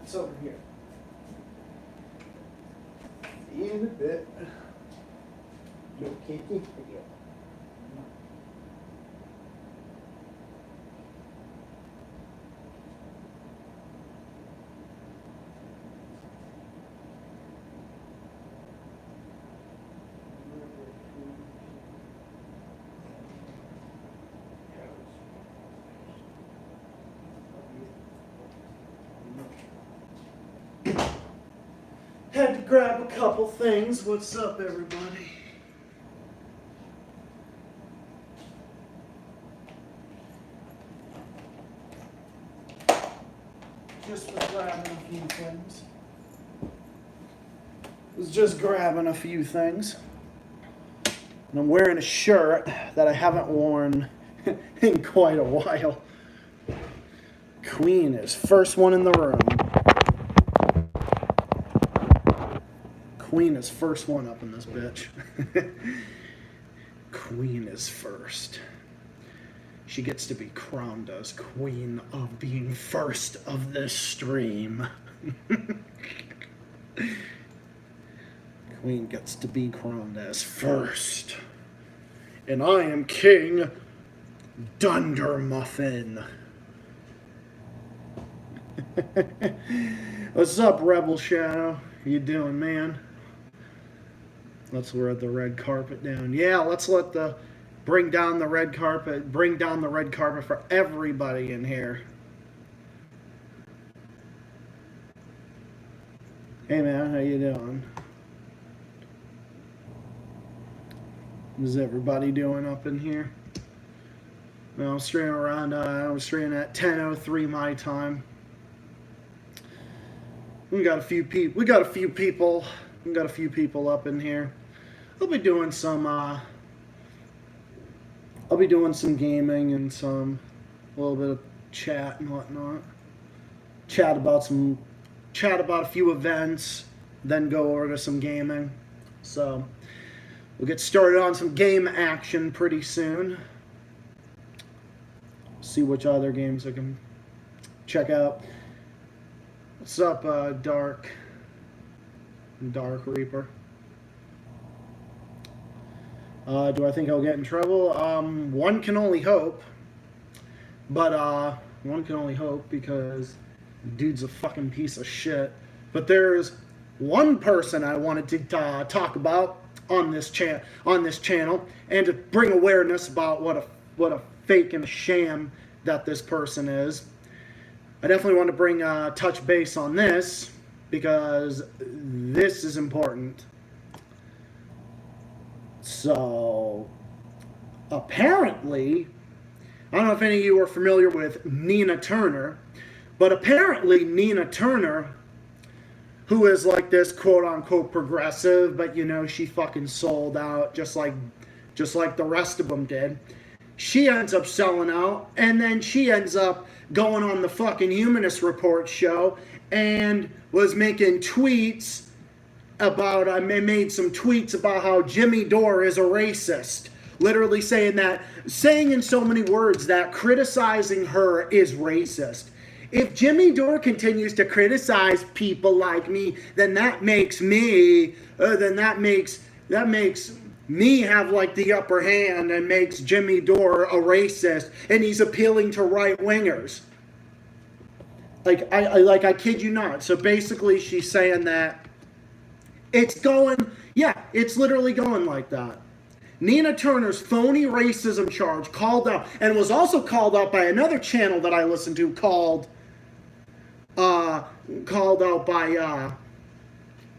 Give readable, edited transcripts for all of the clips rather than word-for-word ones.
It's over here. See you in a bit. Little kitty. Had to grab a couple things. What's up, everybody? Just was grabbing a few things. Was just grabbing a few things. And I'm wearing a shirt that I haven't worn in quite a while. Queen is first one in the room. Queen is first one up in this bitch. Queen is first. She gets to be crowned as queen of being first of this stream. Queen gets to be crowned as first. And I am King Dunder Muffin. What's up, Rebel Shadow? How you doing, man? Let's let the red carpet down. Yeah, let's bring down the red carpet for everybody in here. Hey man, how you doing? How's everybody doing up in here? Well, I'm straying around. I'm straying at 10:03 my time. We got a few people. We got a few people up in here. I'll be doing some gaming and a little bit of chat and whatnot. Chat about a few events, then go over to some gaming. So we'll get started on some game action pretty soon. See which other games I can check out. What's up, Dark Reaper? Do I think I'll get in trouble? One can only hope. But, one can only hope because dude's a fucking piece of shit. But there's one person I wanted to talk about on this channel and to bring awareness about what a fake and a sham that this person is. I definitely want to bring touch base on this because this is important. So, apparently, I don't know if any of you are familiar with Nina Turner, but apparently Nina Turner, who is like this quote-unquote progressive, but you know, she fucking sold out just like the rest of them did. She ends up selling out, and then she ends up going on the fucking Humanist Report show and was making tweets about, made some tweets about how Jimmy Dore is a racist. Literally saying in so many words that criticizing her is racist. If Jimmy Dore continues to criticize people like me, then that makes me have like the upper hand and makes Jimmy Dore a racist, and he's appealing to right wingers. I kid you not. So basically, she's saying that it's literally going like that. Nina Turner's phony racism charge called out, and was also called out by another channel that I listen to called out by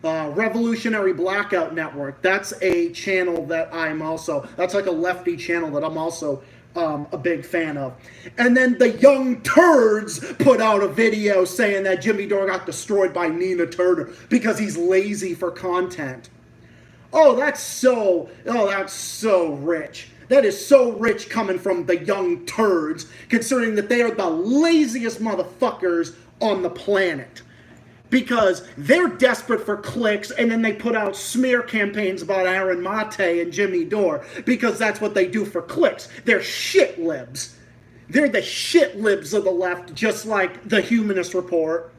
Revolutionary Blackout Network. That's a channel that that's like a lefty channel that I'm also a big fan of. And then the Young Turds put out a video saying that Jimmy Dore got destroyed by Nina Turner because he's lazy for content. That's so rich. That is so rich coming from the Young Turds, considering that they are the laziest motherfuckers on the planet. Because they're desperate for clicks, and then they put out smear campaigns about Aaron Mate and Jimmy Dore, because that's what they do for clicks. They're shit libs. They're the shit libs of the left, just like the Humanist Report.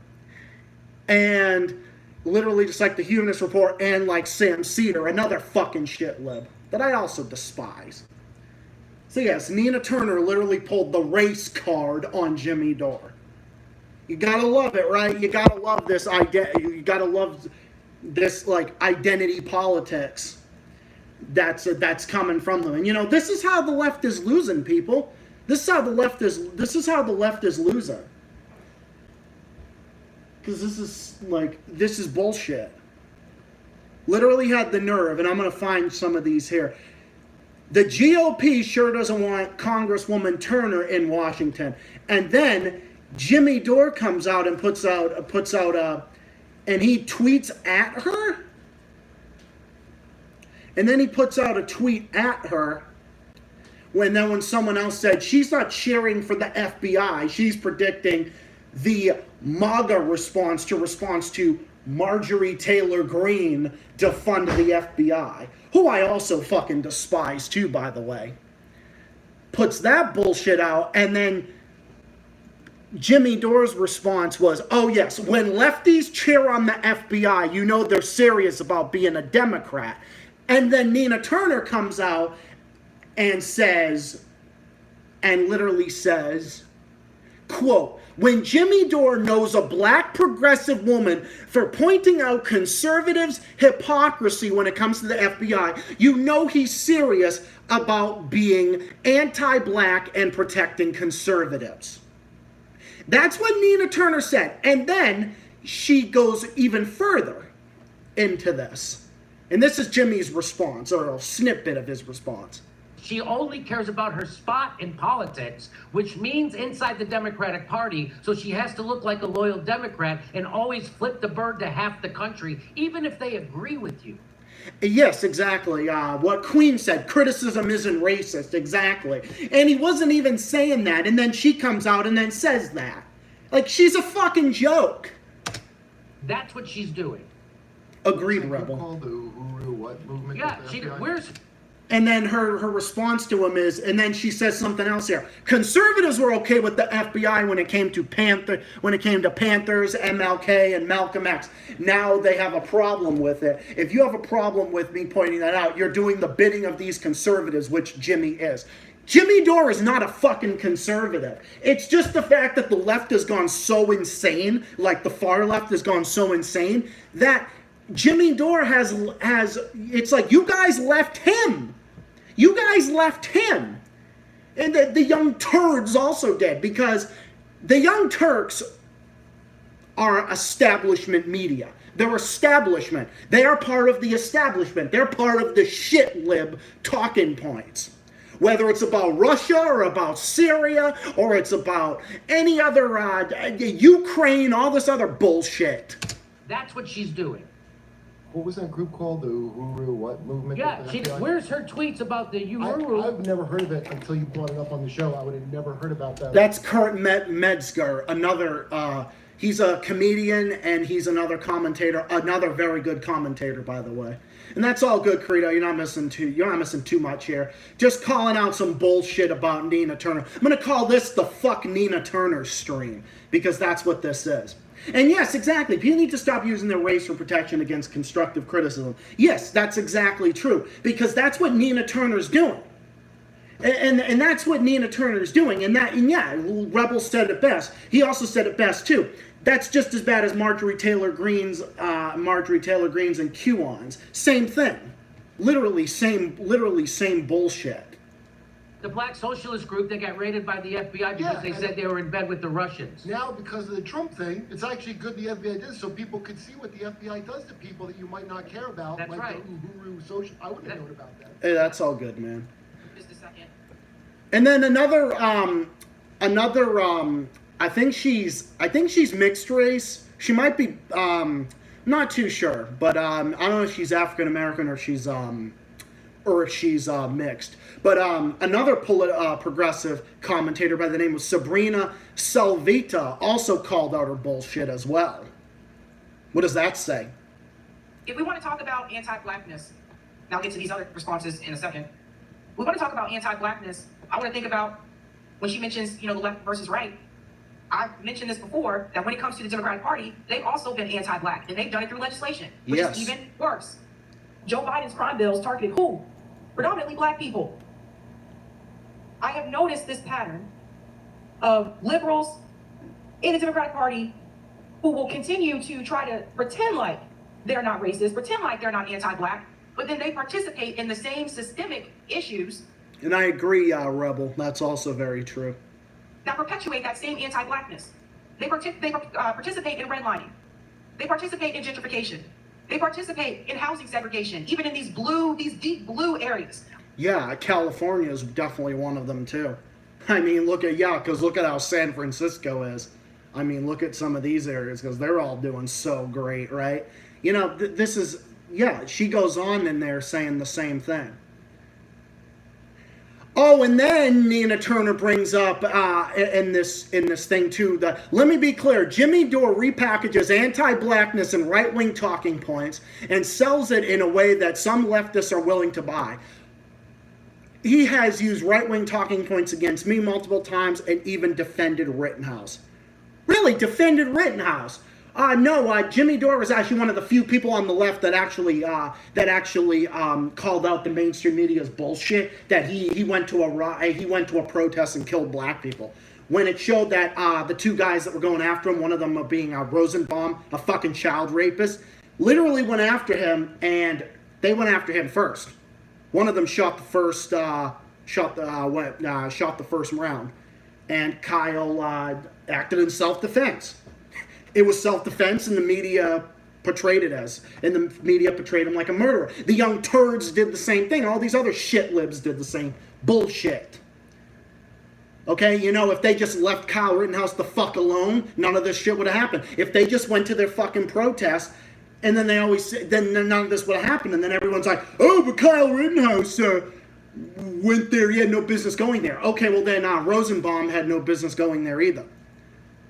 And literally just like the Humanist Report and like Sam Cedar, another fucking shit lib that I also despise. So yes, Nina Turner literally pulled the race card on Jimmy Dore. You gotta love it, right? You gotta love this you gotta love this like identity politics that's coming from them. And you know, this is how the left is losing, people. This is how the left is losing. Because this is bullshit. Literally had the nerve, and I'm going to find some of these here. The GOP sure doesn't want Congresswoman Turner in Washington. And then Jimmy Dore comes out and and he tweets at her. And then he puts out a tweet at her when someone else said she's not cheering for the FBI, she's predicting the MAGA response to Marjorie Taylor Greene to fund the FBI, who I also fucking despise too, by the way. Puts that bullshit out, and then Jimmy Dore's response was, oh yes, when lefties cheer on the FBI, you know they're serious about being a Democrat. And then Nina Turner comes out and literally says, quote, when Jimmy Dore knows a black progressive woman for pointing out conservatives' hypocrisy when it comes to the FBI, you know he's serious about being anti-black and protecting conservatives. That's what Nina Turner said. And then she goes even further into this. And this is Jimmy's response, or a snippet of his response. She only cares about her spot in politics, which means inside the Democratic Party, so she has to look like a loyal Democrat and always flip the bird to half the country, even if they agree with you. Yes, exactly. What Queen said, criticism isn't racist, exactly. And he wasn't even saying that, and then she comes out and then says that. Like, she's a fucking joke. That's what she's doing. Agreed, Rebel. Called the Uhuru what movement? Yeah, where's... And then her response to him is, and then she says something else here. Conservatives were okay with the FBI when it came to Panthers, MLK, and Malcolm X. Now they have a problem with it. If you have a problem with me pointing that out, you're doing the bidding of these conservatives, which Jimmy is. Jimmy Dore is not a fucking conservative. It's just the fact that the left has gone so insane, like the far left has gone so insane, that Jimmy Dore has it's like, you guys left him. You guys left him. And the Young Turds also did, because the Young Turks are establishment media. They're establishment. They are part of the establishment. They're part of the shit lib talking points. Whether it's about Russia or about Syria or it's about any other Ukraine, all this other bullshit. That's what she's doing. What was that group called? The Uhuru what movement? Yeah, where's her tweets about the Uhuru? I've never heard of it until you brought it up on the show. I would have never heard about that. That's Kurt Metzger, another, he's a comedian and he's another commentator, another very good commentator, by the way. And that's all good, Credo. You're not missing too much here. Just calling out some bullshit about Nina Turner. I'm going to call this the Fuck Nina Turner stream, because that's what this is. And yes, exactly. People need to stop using their race for protection against constructive criticism. Yes, that's exactly true, because that's what Nina Turner's doing. And that's what Nina Turner's doing. And yeah, Rebel said it best. He also said it best too. That's just as bad as Marjorie Taylor Greene's and QAnons. Same thing. Literally same bullshit. The black socialist group that got raided by the FBI because they said they were in bed with the Russians. Now, because of the Trump thing, it's actually good the FBI did, so people could see what the FBI does to people that you might not care about. That's like right. The Uhuru social. I wouldn't have known about that. Hey, that's all good, man. Just a second. And then another, I think she's mixed race. She might be, not too sure, but I don't know if she's African American or if she's mixed. But another progressive commentator by the name of Sabrina Salvita also called out her bullshit as well. What does that say? If we want to talk about anti-blackness, and I'll get to these other responses in a second. We want to talk about anti-blackness. I want to think about when she mentions, the left versus right. I've mentioned this before, that when it comes to the Democratic Party, they've also been anti-black, and they've done it through legislation, which Yes. is even worse. Joe Biden's crime bills targeted who? Predominantly black people. I have noticed this pattern of liberals in the Democratic Party who will continue to try to pretend like they're not racist, pretend like they're not anti-black, but then they participate in the same systemic issues And I agree, Rebel. That's also very true. that perpetuate that same anti-blackness. They participate in redlining. They participate in gentrification. They participate in housing segregation, even in these deep blue areas. Yeah, California is definitely one of them too. I mean, because look at how San Francisco is. I mean, look at some of these areas, because they're all doing so great, right? You know, this is, she goes on in there saying the same thing. Oh, and then Nina Turner brings up in this thing too that, let me be clear, Jimmy Dore repackages anti-blackness and right-wing talking points and sells it in a way that some leftists are willing to buy. He has used right-wing talking points against me multiple times and even defended Rittenhouse. Really, defended Rittenhouse. No, Jimmy Dore was actually one of the few people on the left that actually called out the mainstream media's bullshit. That he went to a protest and killed black people. When it showed that the two guys that were going after him, one of them being Rosenbaum, a fucking child rapist, literally went after him, and they went after him first. One of them shot the first round, and Kyle acted in self-defense. It was self-defense, and the media portrayed him like a murderer. The young turds did the same thing. All these other shit libs did the same bullshit. Okay, you know, if they just left Kyle Rittenhouse the fuck alone, none of this shit would have happened. If they just went to their fucking protest, and then then none of this would have happened, and then everyone's like, oh, but Kyle Rittenhouse went there, he had no business going there. Okay, well then Rosenbaum had no business going there either.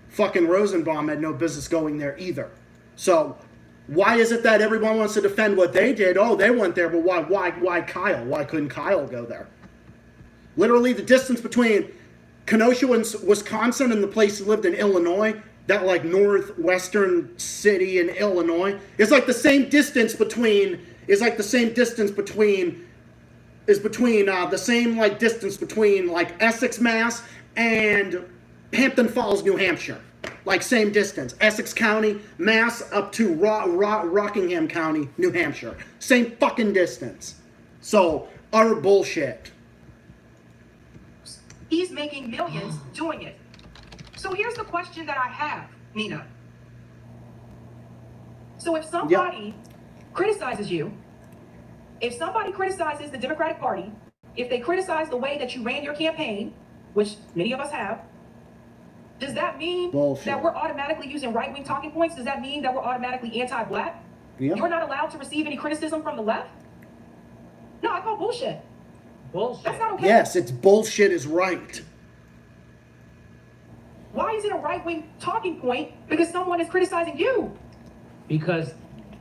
Fucking Rosenbaum had no business going there either. So why is it that everyone wants to defend what they did? Oh, they went there, but why Kyle? Why couldn't Kyle go there? Literally the distance between Kenosha, Wisconsin, and the place he lived in Illinois, that like northwestern city in Illinois, is like the same distance between like Essex, Mass, and Hampton Falls, New Hampshire. Like same distance. Essex County, Mass, up to Rockingham County, New Hampshire. Same fucking distance. So, utter bullshit. He's making millions doing it. So here's the question that I have, Nina. So if somebody criticizes you, if somebody criticizes the Democratic Party, if they criticize the way that you ran your campaign, which many of us have, does that mean that we're automatically using right-wing talking points? Does that mean that we're automatically anti-black? Yeah. You're not allowed to receive any criticism from the left? No, I call bullshit. Bullshit. That's not okay. Yes, it's bullshit is right. Why is it a right-wing talking point because someone is criticizing you? Because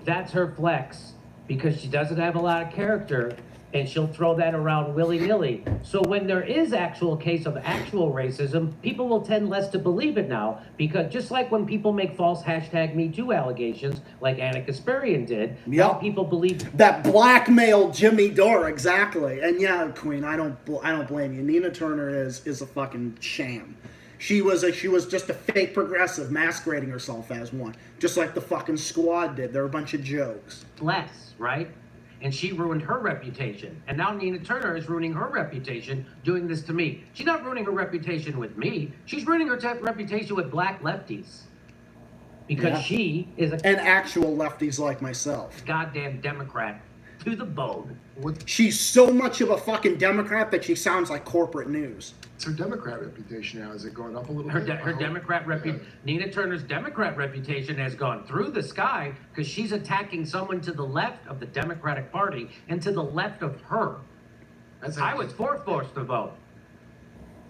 that's her flex. Because she doesn't have a lot of character, and she'll throw that around willy-nilly. So when there is actual case of actual racism, people will tend less to believe it now, because just like when people make false #MeToo allegations, like Anna Kasparian did, now people believe that blackmailed Jimmy Dore, exactly. And yeah, Queen, I don't blame you. Nina Turner is a fucking sham. She was just a fake progressive masquerading herself as one, just like the fucking Squad did. They're a bunch of jokes. less, right? And she ruined her reputation. And now Nina Turner is ruining her reputation doing this to me. She's not ruining her reputation with me. She's ruining her reputation with black lefties. Because she is and actual lefties like myself. Goddamn Democrat to the bone. She's so much of a fucking Democrat that she sounds like corporate news. It's her Democrat reputation now. Is it going up a little Her bit? Democrat reputation, Nina Turner's Democrat reputation has gone through the sky because she's attacking someone to the left of the Democratic Party and to the left of her. I was forced to vote.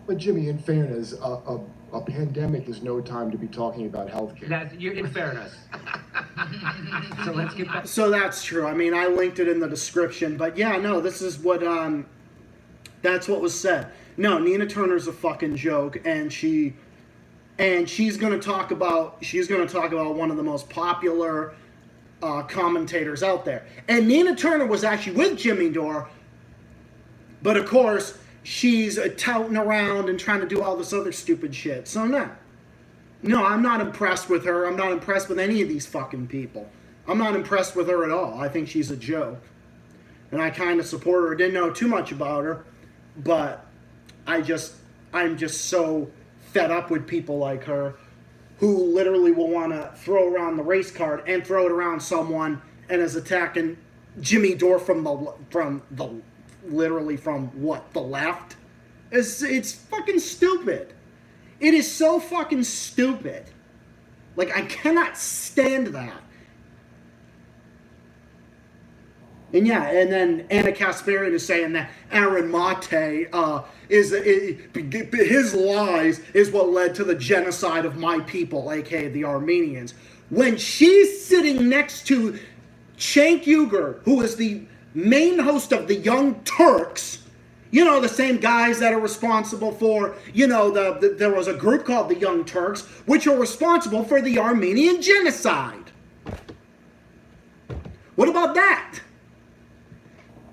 But Jimmy, in fairness, a pandemic is no time to be talking about healthcare. You're in fairness. So let's get back. So that's true. I mean, I linked it in the description, but yeah, no, this is what that's what was said. No, Nina Turner's a fucking joke, and she and she's going to talk about one of the most popular commentators out there. And Nina Turner was actually with Jimmy Dore, but of course she's touting around and trying to do all this other stupid shit. So no, I'm not impressed with her. I'm not impressed with any of these fucking people. I'm not impressed with her at all. I think she's a joke. And I kind of support her. I didn't know too much about her, but I'm just so fed up with people like her who literally will want to throw around the race card and throw it around someone and is attacking Jimmy Dore from the left. It's fucking stupid. It is so fucking stupid. Like, I cannot stand that. And yeah, and then Anna Kasparian is saying that Aaron Mate his lies is what led to the genocide of my people, aka the Armenians. When she's sitting next to Cenk Uygur, who is the main host of the Young Turks, you know, the same guys that are responsible for, you know, there was a group called the Young Turks, which are responsible for the Armenian genocide. What about that?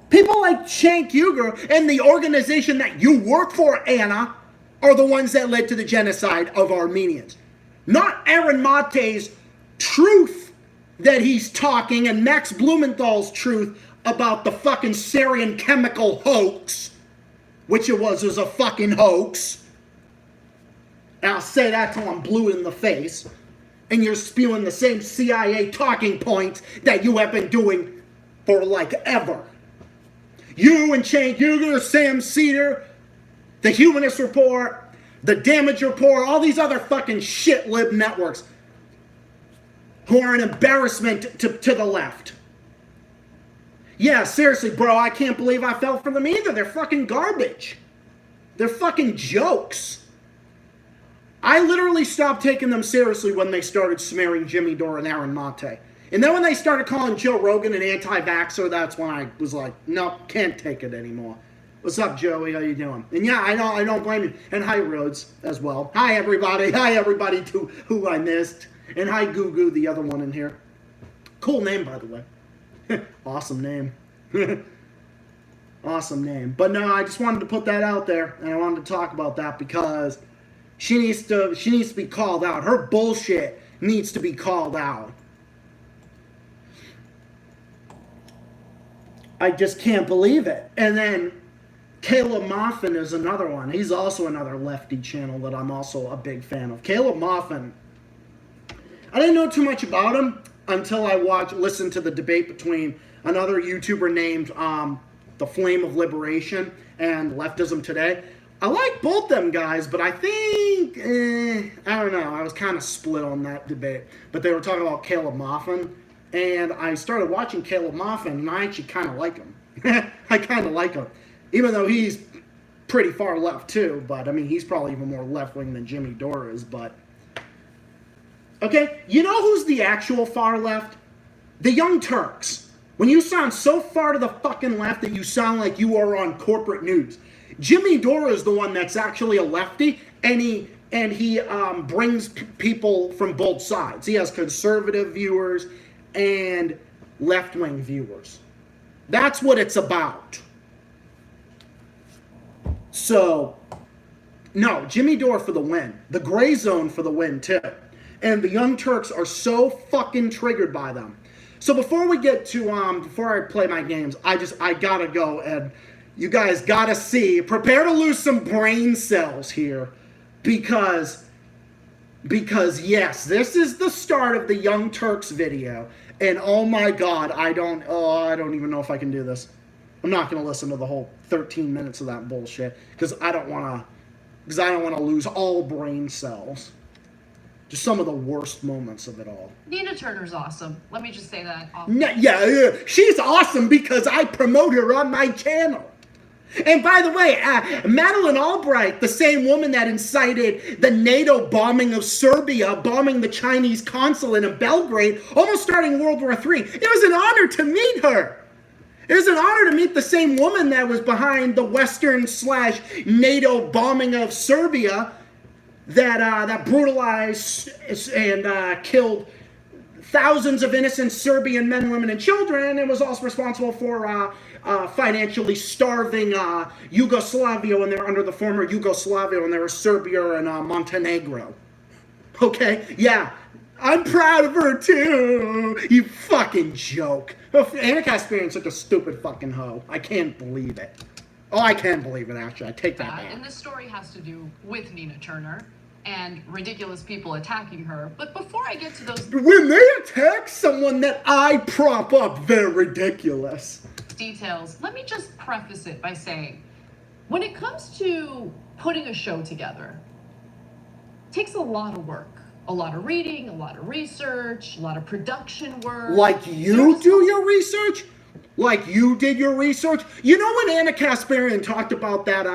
People like Cenk Uygur and the organization that you work for, Anna, are the ones that led to the genocide of Armenians. Not Aaron Mate's truth that he's talking and Max Blumenthal's truth about the fucking Syrian chemical hoax, which it was a fucking hoax. And I'll say that till I'm blue in the face. And you're spewing the same CIA talking points that you have been doing for like ever. You and Cenk Uygur, Sam Cedar, the Humanist Report, the Damage Report, all these other fucking shit lib networks who are an embarrassment to the left. Yeah, seriously, bro, I can't believe I fell for them either. They're fucking garbage. They're fucking jokes. I literally stopped taking them seriously when they started smearing Jimmy Dore and Aaron Mate. And then when they started calling Joe Rogan an anti-vaxxer, that's when I was like, no, can't take it anymore. What's up, Joey? How you doing? And yeah, I don't blame you. And hi, Rhodes, as well. Hi, everybody. Hi, everybody to who I missed. And hi, Goo Goo, the other one in here. Cool name, by the way. Awesome name. Awesome name. But no, I just wanted to put that out there, and I wanted to talk about that because she needs to be called out. Her bullshit needs to be called out. I just can't believe it. And then Caleb Moffin is another one. He's also another lefty channel that I'm also a big fan of. Caleb Moffin, I didn't know too much about him until I listened to the debate between another YouTuber named The Flame of Liberation and Leftism Today. I like both them guys, but I think, I don't know. I was kind of split on that debate. But they were talking about Caleb Moffin. And I started watching Caleb Moffin, and I actually kind of like him. I kind of like him. Even though he's pretty far left, too. But, I mean, he's probably even more left-wing than Jimmy Dore is. But, okay, you know who's the actual far left? The Young Turks. When you sound so far to the fucking left that you sound like you are on corporate news. Jimmy Dore is the one that's actually a lefty, and he brings people from both sides. He has conservative viewers and left-wing viewers. That's what it's about. So, no, Jimmy Dore for the win. The gray zone for the win, too. And the Young Turks are so fucking triggered by them. So before we get to, before I play my games, I gotta go, and you guys gotta see, prepare to lose some brain cells here, because yes, this is the start of the Young Turks video. And oh my God, I don't even know if I can do this. I'm not going to listen to the whole 13 minutes of that bullshit because I don't want to lose all brain cells. Just some of the worst moments of it all. Nina Turner's awesome. Let me just say that. Yeah, she's awesome because I promote her on my channel. And by the way, Madeleine Albright, the same woman that incited the NATO bombing of Serbia, bombing the Chinese consulate in Belgrade, almost starting World War III. It was an honor to meet her. It was an honor to meet the same woman that was behind the Western/NATO bombing of Serbia that brutalized and killed thousands of innocent Serbian men, women, and children, and was also responsible for financially starving Yugoslavia when they were under the former Yugoslavia when they were Serbia and Montenegro. Okay, yeah, I'm proud of her too. You fucking joke. Anna Kasparian's such a stupid fucking hoe. I can't believe it. Oh, I can believe it, actually. I take that back. And this story has to do with Nina Turner and ridiculous people attacking her. But before I get to those When they attack someone that I prop up, they're ridiculous. details, let me just preface it by saying, when it comes to putting a show together, it takes a lot of work. A lot of reading, a lot of research, a lot of production work. Like you do your research? Like you did your research? You know when Anna Kasparian talked about that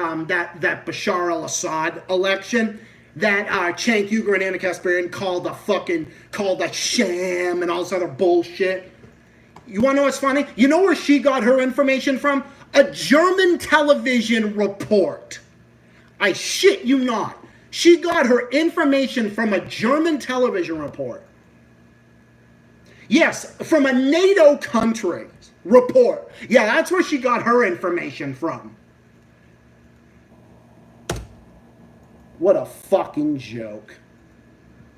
Bashar al-Assad election? That Cenk Uygur and Anna Kasparian called a sham and all this other bullshit. You wanna know what's funny? You know where she got her information from? A German television report. I shit you not. She got her information from a German television report. Yes, from a NATO country report. Yeah, that's where she got her information from. What a fucking joke.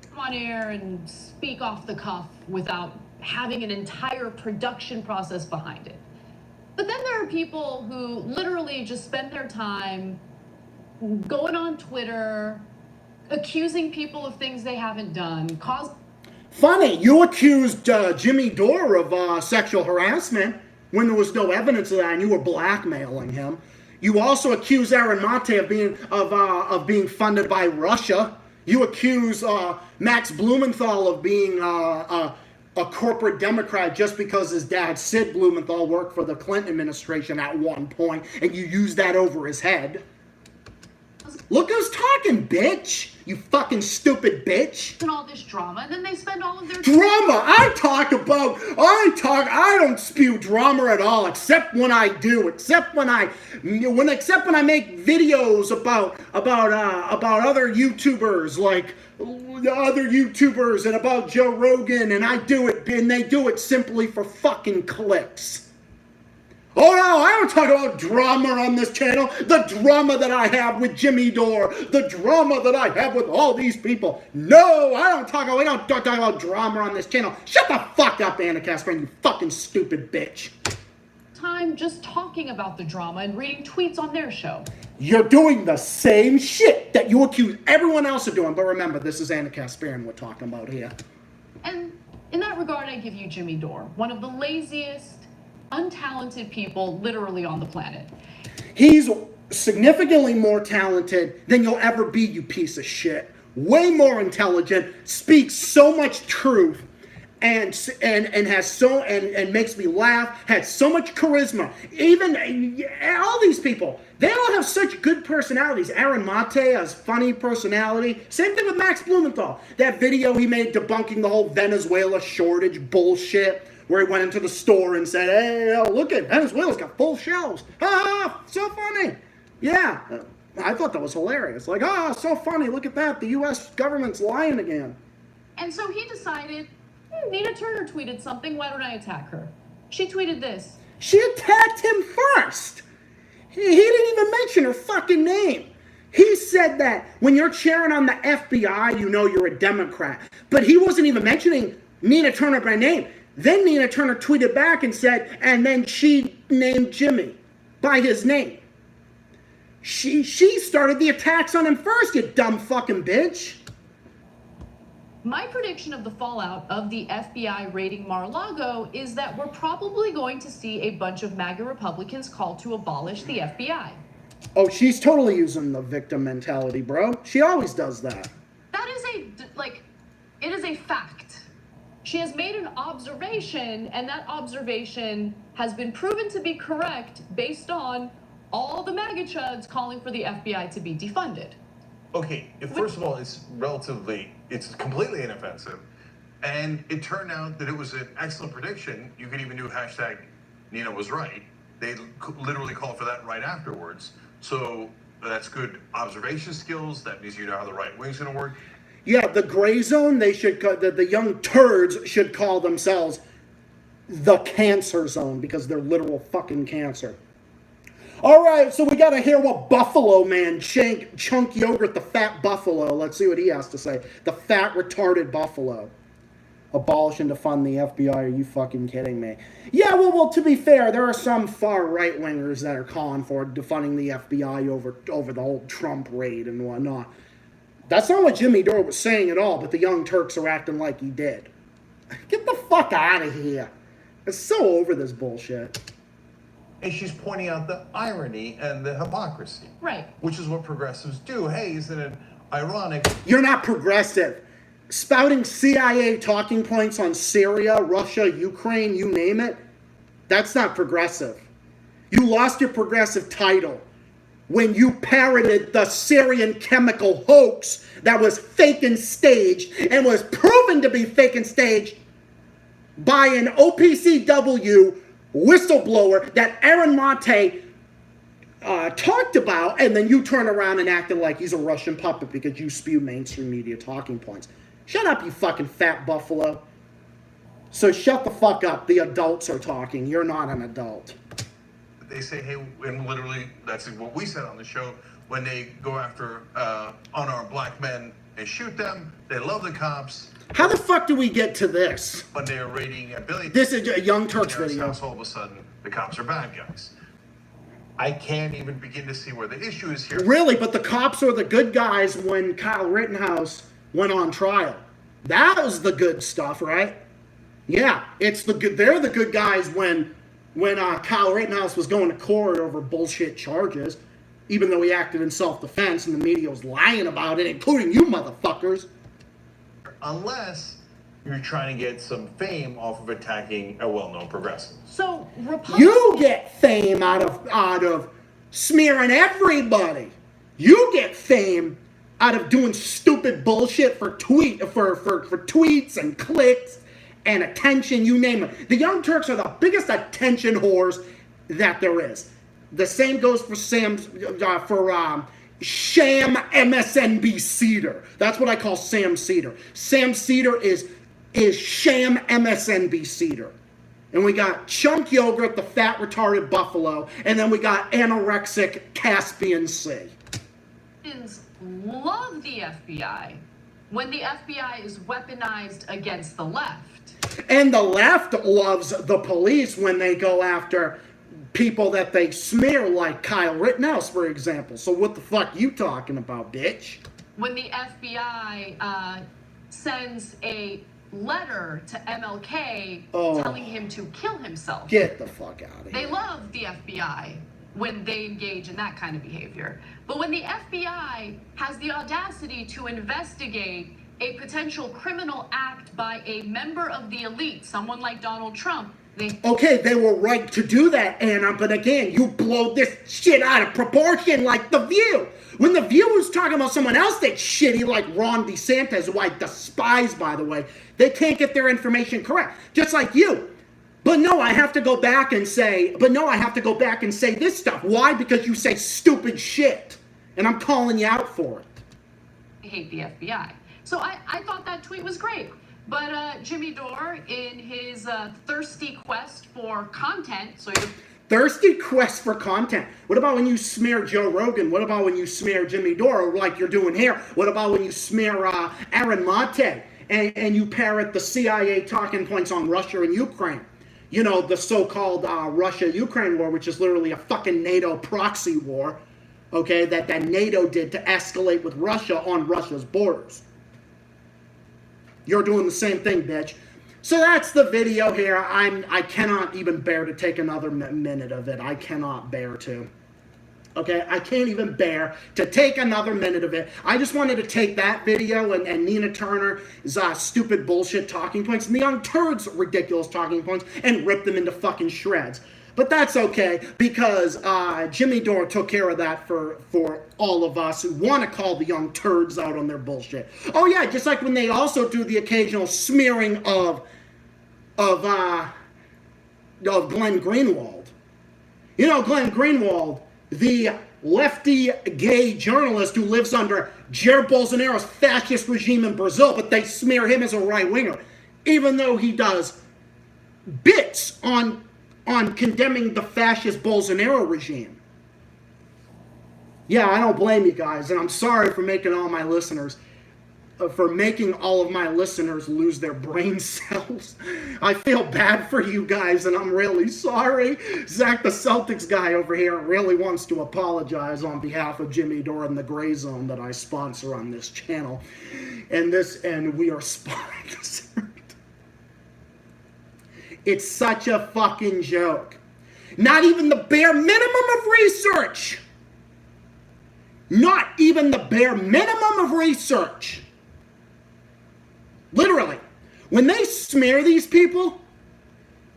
Come on air and speak off the cuff without having an entire production process behind it. But then there are people who literally just spend their time going on Twitter, accusing people of things they haven't done, Funny, you accused Jimmy Dore of sexual harassment when there was no evidence of that, and you were blackmailing him. You also accuse Aaron Mate of being funded by Russia. You accuse Max Blumenthal of being a corporate Democrat just because his dad, Sid Blumenthal, worked for the Clinton administration at one point, and you use that over his head. Look who's talking, bitch! You fucking stupid bitch! and all this drama, and then they spend all of their Drama! I don't spew drama at all, except when I do, except when I make videos about other YouTubers, like other YouTubers, and about Joe Rogan, and they do it simply for fucking clicks. Oh no, I don't talk about drama on this channel. The drama that I have with Jimmy Dore. The drama that I have with all these people. No, we don't talk about drama on this channel. Shut the fuck up, Anna Kasparian, you fucking stupid bitch. time just talking about the drama and reading tweets on their show. You're doing the same shit that you accuse everyone else of doing. But remember, this is Anna Kasparian we're talking about here. And in that regard, I give you Jimmy Dore, one of the laziest, untalented people literally on the planet. He's significantly more talented than you'll ever be, you piece of shit. Way more intelligent, speaks so much truth, and makes me laugh, has so much charisma. Even all these people, they all have such good personalities. Aaron Mate has funny personality. Same thing with Max Blumenthal. That video he made debunking the whole Venezuela shortage bullshit, where he went into the store and said, hey, look at Venezuela's got full shelves. Ah, so funny. Yeah, I thought that was hilarious. Like, so funny. Look at that. The U.S. government's lying again. And so he decided, Nina Turner tweeted something. Why don't I attack her? She tweeted this. She attacked him first. He didn't even mention her fucking name. He said that when you're cheering on the FBI, you know you're a Democrat. But he wasn't even mentioning Nina Turner by name. Then Nina Turner tweeted back and said, and then she named Jimmy by his name. She started the attacks on him first, you dumb fucking bitch. My prediction of the fallout of the FBI raiding Mar-a-Lago is that we're probably going to see a bunch of MAGA Republicans call to abolish the FBI. Oh, she's totally using the victim mentality, bro. She always does that. That is it is a fact. She has made an observation, and that observation has been proven to be correct based on all the MAGA chuds calling for the FBI to be defunded. Okay, first of all, it's completely inoffensive. And it turned out that it was an excellent prediction. You could even do hashtag Nina was right. They literally called for that right afterwards. So That's good observation skills. That means you know how the right wing's going to work. Yeah, the gray zone, they should the young turds should call themselves the cancer zone because they're literal fucking cancer. All right, so we got to hear what Buffalo Man, Chunk Yogurt, the fat buffalo. Let's see what he has to say. The fat retarded buffalo. Abolish and defund the FBI. Are you fucking kidding me? Yeah, well, to be fair, there are some far right-wingers that are calling for defunding the FBI over the whole Trump raid and whatnot. That's not what Jimmy Dore was saying at all, but the Young Turks are acting like he did. Get the fuck out of here. It's so over this bullshit. And she's pointing out the irony and the hypocrisy. Right. Which is what progressives do. Hey, isn't it ironic? You're not progressive. Spouting CIA talking points on Syria, Russia, Ukraine, you name it, that's not progressive. You lost your progressive title when you parroted the Syrian chemical hoax that was fake and staged and was proven to be fake and staged by an OPCW whistleblower that Aaron Monte talked about, and then you turn around and acted like he's a Russian puppet because you spew mainstream media talking points. Shut up, you fucking fat buffalo. So shut the fuck up. The adults are talking. You're not an adult. They say, hey, and literally, that's what we said on the show, when they go after unarmed black men and shoot them, they love the cops. How the fuck do we get to this? When they're raiding a Billy. This is a Young Turks video. House, all of a sudden, the cops are bad guys. I can't even begin to see where the issue is here. Really, but the cops are the good guys when Kyle Rittenhouse went on trial. That was the good stuff, right? Yeah, it's the good. They're the good guys when Kyle Rittenhouse was going to court over bullshit charges, even though he acted in self-defense and the media was lying about it, including you motherfuckers. Unless you're trying to get some fame off of attacking a well-known progressive. So You get fame out of smearing everybody. You get fame out of doing stupid bullshit for tweets and clicks and attention, you name it. The Young Turks are the biggest attention whores that there is. The same goes for sham MSNB Cedar. That's what I call Sam Cedar. Sam Cedar is sham MSNB Cedar. And we got Chunk Yogurt, the fat retarded buffalo, and then we got anorexic Caspian Sea. Love the FBI when the FBI is weaponized against the left. And the left loves the police when they go after people that they smear, like Kyle Rittenhouse, for example. So what the fuck you talking about, bitch? When the FBI sends a letter to MLK telling him to kill himself. Get the fuck out of here. They love the FBI when they engage in that kind of behavior. But when the FBI has the audacity to investigate a potential criminal act by a member of the elite, someone like Donald Trump, they were right to do that, Anna, but again, you blow this shit out of proportion like The View. When The View was talking about someone else that's shitty, like Ron DeSantis, who I despise, by the way, they can't get their information correct, just like you. But no, I have to go back and say this stuff. Why? Because you say stupid shit, and I'm calling you out for it. I hate the FBI. So I thought that tweet was great. But Jimmy Dore, in his thirsty quest for content, Thirsty quest for content. What about when you smear Joe Rogan? What about when you smear Jimmy Dore like you're doing here? What about when you smear Aaron Monte and you parrot the CIA talking points on Russia and Ukraine? You know, the so-called Russia-Ukraine war, which is literally a fucking NATO proxy war, okay, that NATO did to escalate with Russia on Russia's borders. You're doing the same thing, bitch. So that's the video here. I cannot even bear to take another minute of it. I cannot bear to. Okay, I can't even bear to take another minute of it. I just wanted to take that video and Nina Turner's stupid bullshit talking points and the Young Turds' ridiculous talking points and rip them into fucking shreds. But that's okay, because Jimmy Dore took care of that for all of us who want to call the Young Turds out on their bullshit. Oh yeah, just like when they also do the occasional smearing of Glenn Greenwald. You know, Glenn Greenwald, the lefty gay journalist who lives under Jair Bolsonaro's fascist regime in Brazil, but they smear him as a right-winger, even though he does bits on condemning the fascist Bolsonaro regime. Yeah, I don't blame you guys, and I'm sorry for making all of my listeners lose their brain cells. I feel bad for you guys, and I'm really sorry. Zach, the Celtics guy over here, really wants to apologize on behalf of Jimmy Dore and the Gray Zone that I sponsor on this channel. And we are sponsored. It's such a fucking joke. Not even the bare minimum of research. Not even the bare minimum of research. Literally. When they smear these people,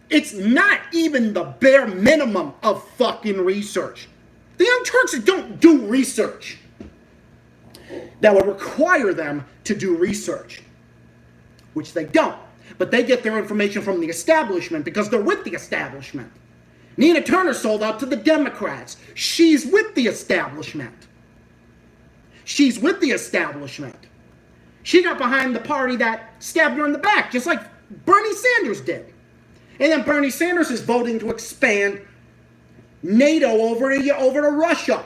it's not even the bare minimum of fucking research. The Young Turks don't do research that would require them to do research, which they don't. But they get their information from the establishment because they're with the establishment. Nina Turner sold out to the Democrats. She's with the establishment. She's with the establishment. She got behind the party that stabbed her in the back, just like Bernie Sanders did. And then Bernie Sanders is voting to expand NATO over to Russia.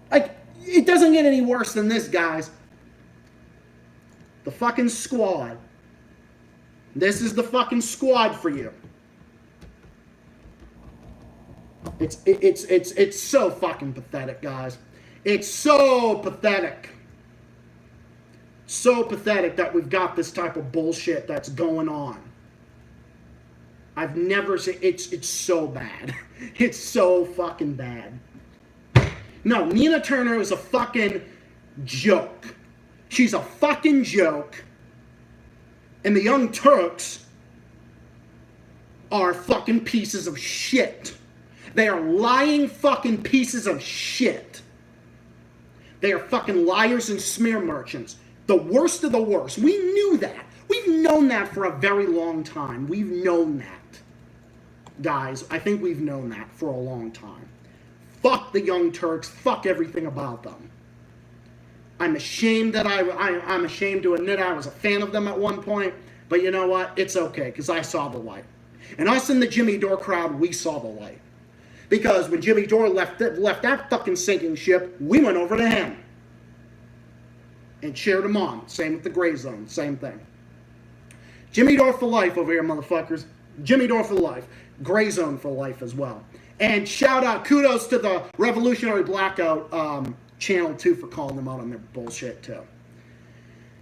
Like, it doesn't get any worse than this, guys. The fucking squad. This is the fucking squad for you. It's so fucking pathetic, guys. It's so pathetic. So pathetic that we've got this type of bullshit that's going on. I've never seen it's so bad. It's so fucking bad. No, Nina Turner is a fucking joke. She's a fucking joke. And the Young Turks are fucking pieces of shit. They are lying fucking pieces of shit. They are fucking liars and smear merchants. The worst of the worst. We knew that. We've known that for a very long time. We've known that. Guys, I think we've known that for a long time. Fuck the Young Turks. Fuck everything about them. I'm ashamed that I'm ashamed to admit I was a fan of them at one point. But you know what? It's okay, because I saw the light. And us in the Jimmy Dore crowd, we saw the light. Because when Jimmy Dore left that fucking sinking ship, we went over to him. And cheered him on. Same with the Gray Zone. Same thing. Jimmy Dore for life over here, motherfuckers. Jimmy Dore for life. Gray Zone for life as well. And shout out, kudos to the Revolutionary Blackout channel too for calling them out on their bullshit too.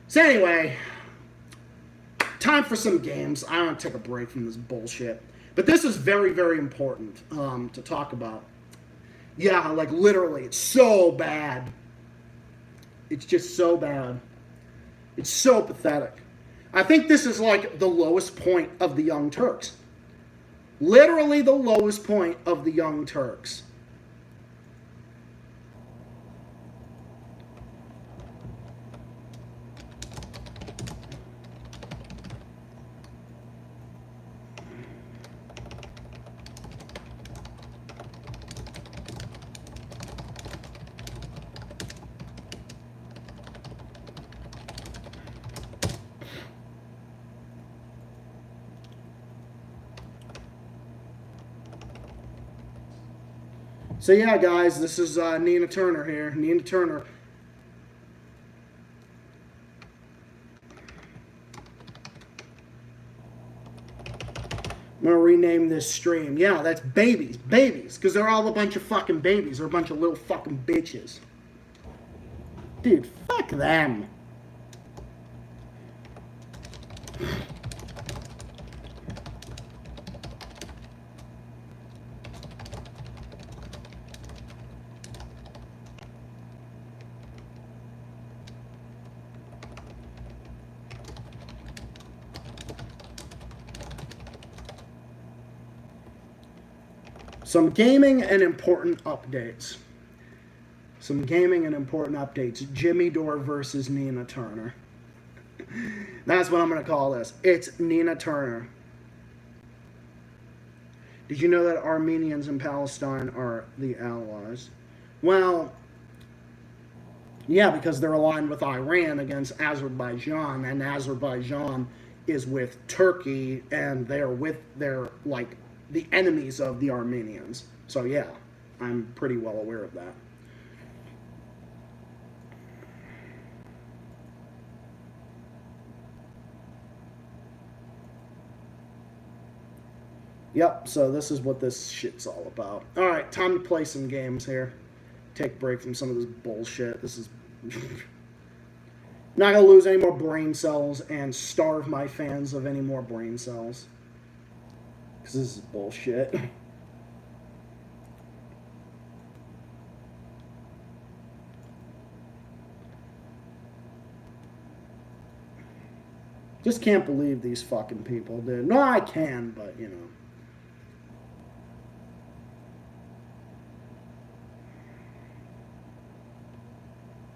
So anyway, time for some games. I want to take a break from this bullshit. But this is very, very important to talk about. Yeah, like literally, it's so bad. It's just so bad. It's so pathetic. I think this is like the lowest point of the Young Turks. Literally the lowest point of the Young Turks. So yeah, guys, this is Nina Turner here. Nina Turner. I'm going to rename this stream. Yeah, that's babies. Babies. Because they're all a bunch of fucking babies. They're a bunch of little fucking bitches. Dude, fuck them. Some gaming and important updates. Some gaming and important updates. Jimmy Dore versus Nina Turner. That's what I'm going to call this. It's Nina Turner. Did you know that Armenians and Palestine are the allies? Well, yeah, because they're aligned with Iran against Azerbaijan, and Azerbaijan is with Turkey, and they're like the enemies of the Armenians. So yeah, I'm pretty well aware of that. Yep, so this is what this shit's all about. Alright, time to play some games here. Take a break from some of this bullshit. This is... Not gonna lose any more brain cells and starve my fans of any more brain cells. Because this is bullshit. Just can't believe these fucking people, dude. No, I can, but, you know.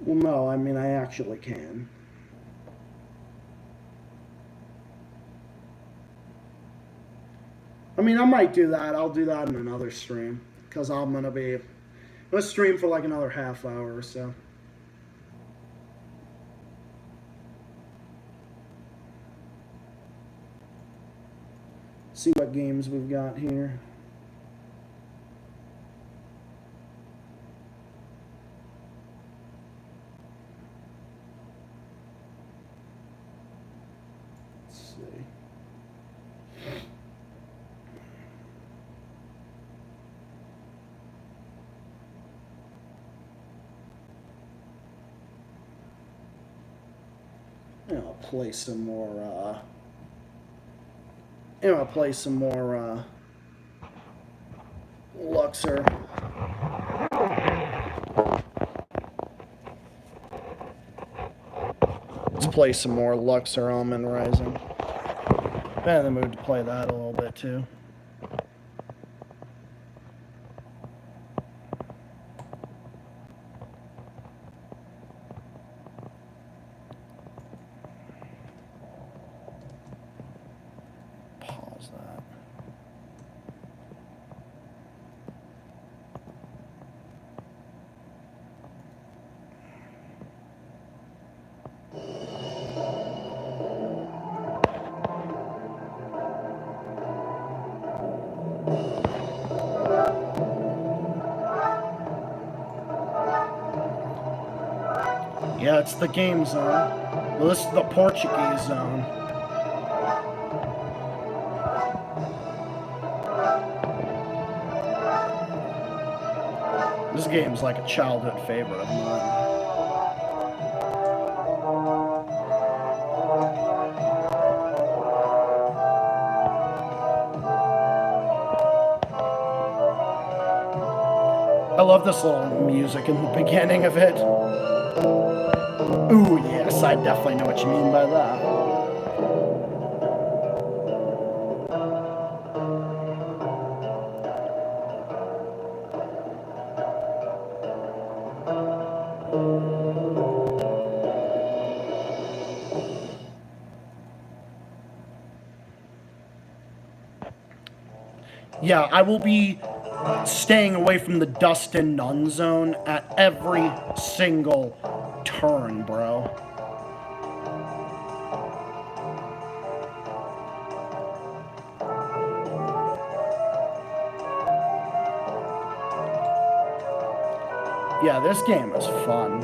Well, no, I mean, I actually can. I mean, I might do that. I'll do that in another stream. Because I'm going to stream for like another half hour or so. See what games we've got here. I'll play some more, I'll play some more, Luxor. Let's play some more Luxor Almond Rising. I'm in the mood to play that a little bit, too. Yeah, it's the game zone. Well, this is the Portuguese zone. This game's like a childhood favorite of mine. I love this little music in the beginning of it. Ooh, yes, I definitely know what you mean by that. Yeah, I will be staying away from the Dustin Nunn zone at every single turn, bro. Yeah, this game is fun.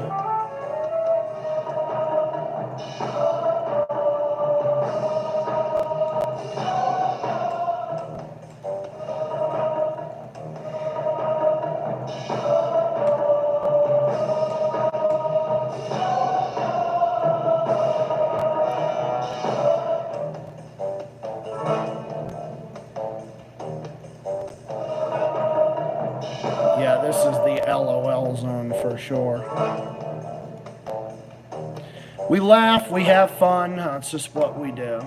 Yeah, this is the LOL zone for sure. We laugh, we have fun, that's just what we do.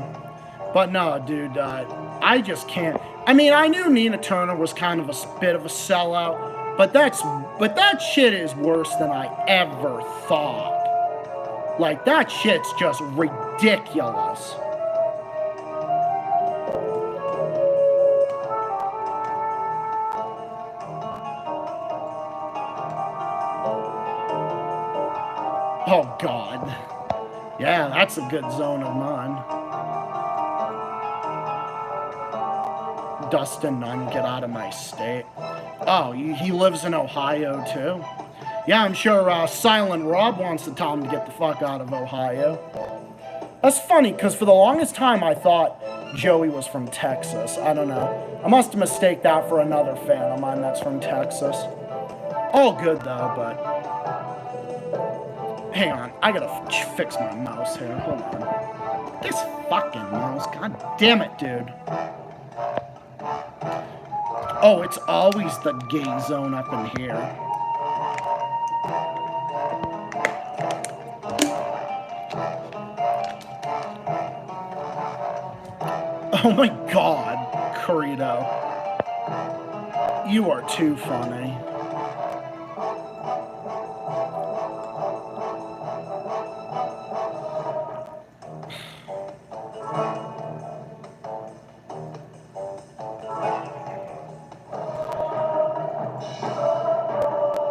But no, dude, I just can't. I mean, I knew Nina Turner was kind of a bit of a sellout, but that shit is worse than I ever thought. Like, that shit's just ridiculous. Oh, God. Yeah, that's a good zone of mine. Dustin Nunn, get out of my state. Oh, he lives in Ohio, too? Yeah, I'm sure Silent Rob wants to tell him to get the fuck out of Ohio. That's funny, because for the longest time I thought Joey was from Texas. I don't know. I must have mistaken that for another fan of mine that's from Texas. All good, though, but... Hang on, I gotta fix my mouse here. Hold on. This fucking mouse, god damn it, dude. Oh, it's always the gay zone up in here. Oh my god, Corrito. You are too funny.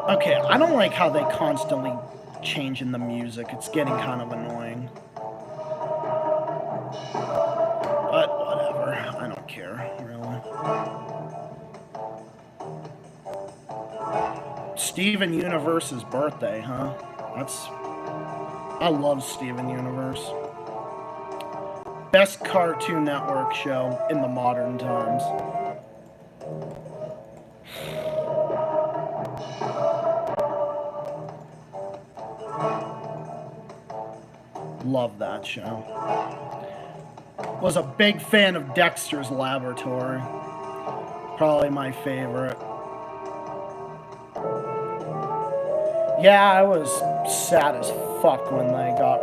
Okay, I don't like how they constantly change in the music. It's getting kind of annoying. But whatever, I don't care, really. Steven Universe's birthday, huh? I love Steven Universe. Best Cartoon Network show in the modern times. Love that show. Was a big fan of Dexter's Laboratory. Probably my favorite. Yeah, I was sad as fuck when they got...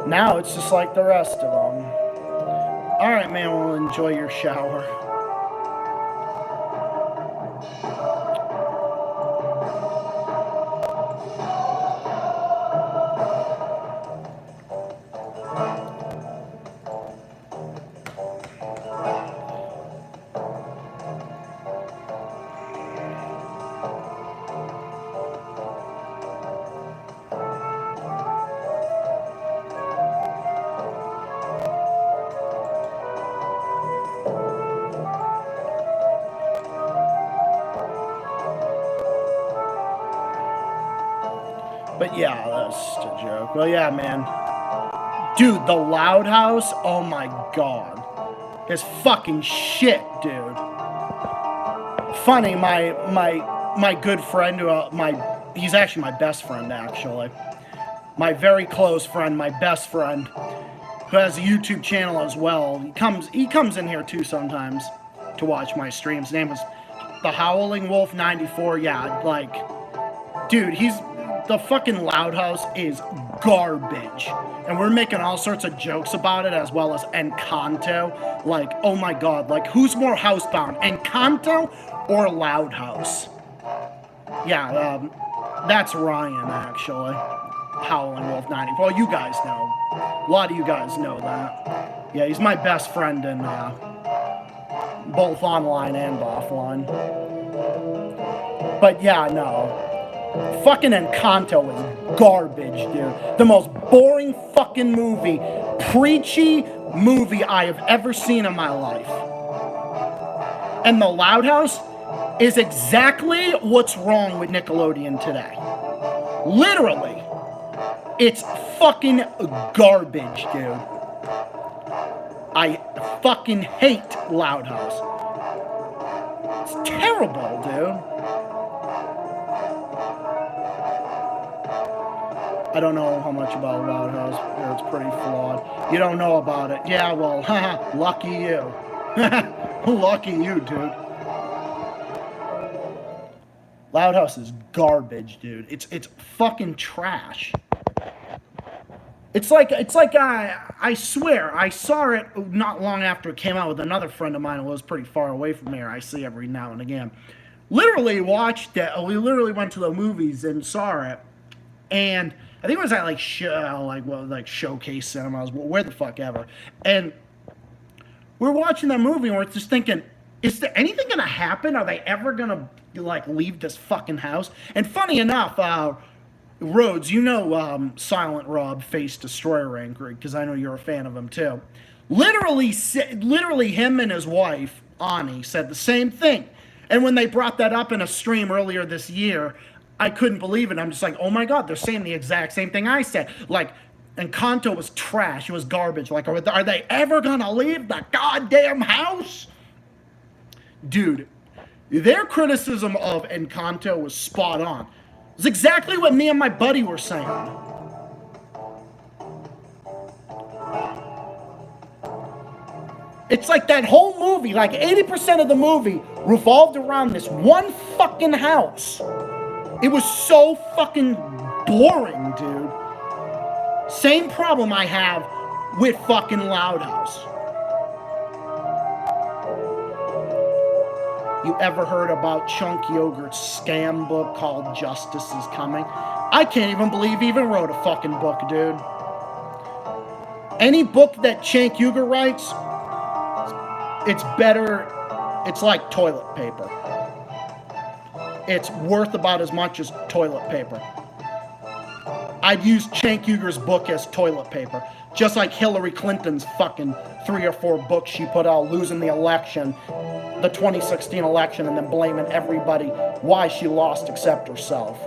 Now it's just like the rest of them. Alright, man, we'll enjoy your shower. But yeah, that's just a joke. Well, yeah, man. Dude, the Loud House, oh my god. It's fucking shit, dude. Funny, my good friend, he's actually my best friend, actually. My very close friend, my best friend, who has a YouTube channel as well. He comes in here too sometimes to watch my streams. His name is The Howling Wolf 94. Yeah, like, dude, the fucking Loud House is garbage. And we're making all sorts of jokes about it, as well as Encanto. Like, oh my god, like, who's more housebound, Encanto or Loud House? Yeah, that's Ryan, actually. Howling Wolf 94. Well, you guys know. A lot of you guys know that. Yeah, he's my best friend in both online and offline. But yeah, no. Fucking Encanto is garbage, dude. The most boring fucking movie, preachy movie I have ever seen in my life. And The Loud House is exactly what's wrong with Nickelodeon today. Literally. It's fucking garbage, dude. I fucking hate Loud House. It's terrible, dude. I don't know how much about Loud House. It's pretty flawed. You don't know about it. Yeah, well, haha, lucky you. Lucky you, dude. Loud House is garbage, dude. It's fucking trash. It's like I swear, I saw it not long after it came out with another friend of mine who was pretty far away from here. I see every now and again. Literally watched it. We literally went to the movies and saw it. And I think it was at like Showcase Cinemas, where the fuck ever. And we're watching that movie and we're just thinking, is there anything gonna happen? Are they ever gonna like leave this fucking house? And funny enough, Rhodes, you know Silent Rob, Face Destroyer Angry, because I know you're a fan of him too. Literally him and his wife, Ani, said the same thing. And when they brought that up in a stream earlier this year, I couldn't believe it. I'm just like, oh my God, they're saying the exact same thing I said. Like, Encanto was trash. It was garbage. Like, are they ever gonna leave the goddamn house? Dude, their criticism of Encanto was spot on. It's exactly what me and my buddy were saying. It's like that whole movie, like 80% of the movie revolved around this one fucking house. It was so fucking boring, dude. Same problem I have with fucking Loud House. You ever heard about Chunk Yogurt's scam book called Justice is Coming? I can't even believe he even wrote a fucking book, dude. Any book that Cenk Uygur writes, it's better, it's like toilet paper. It's worth about as much as toilet paper. I'd use Cenk Uygur's book as toilet paper. Just like Hillary Clinton's fucking 3 or 4 books she put out losing the election, the 2016 election, and then blaming everybody why she lost except herself.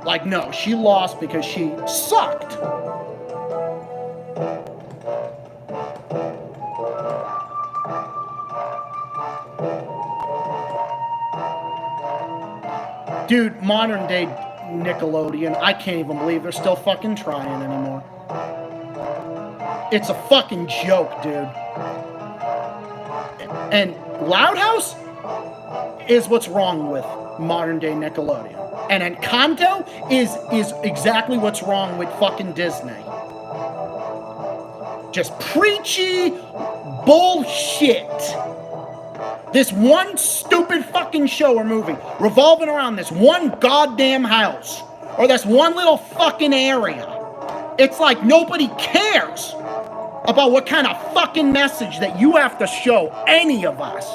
Like, no, she lost because she sucked. Dude, modern day Nickelodeon, I can't even believe they're still fucking trying anymore. It's a fucking joke, dude. And Loud House is what's wrong with modern day Nickelodeon. And Encanto is exactly what's wrong with fucking Disney. Just preachy bullshit. This one stupid fucking show or movie revolving around this one goddamn house or this one little fucking area. It's like nobody cares about what kind of fucking message that you have to show any of us.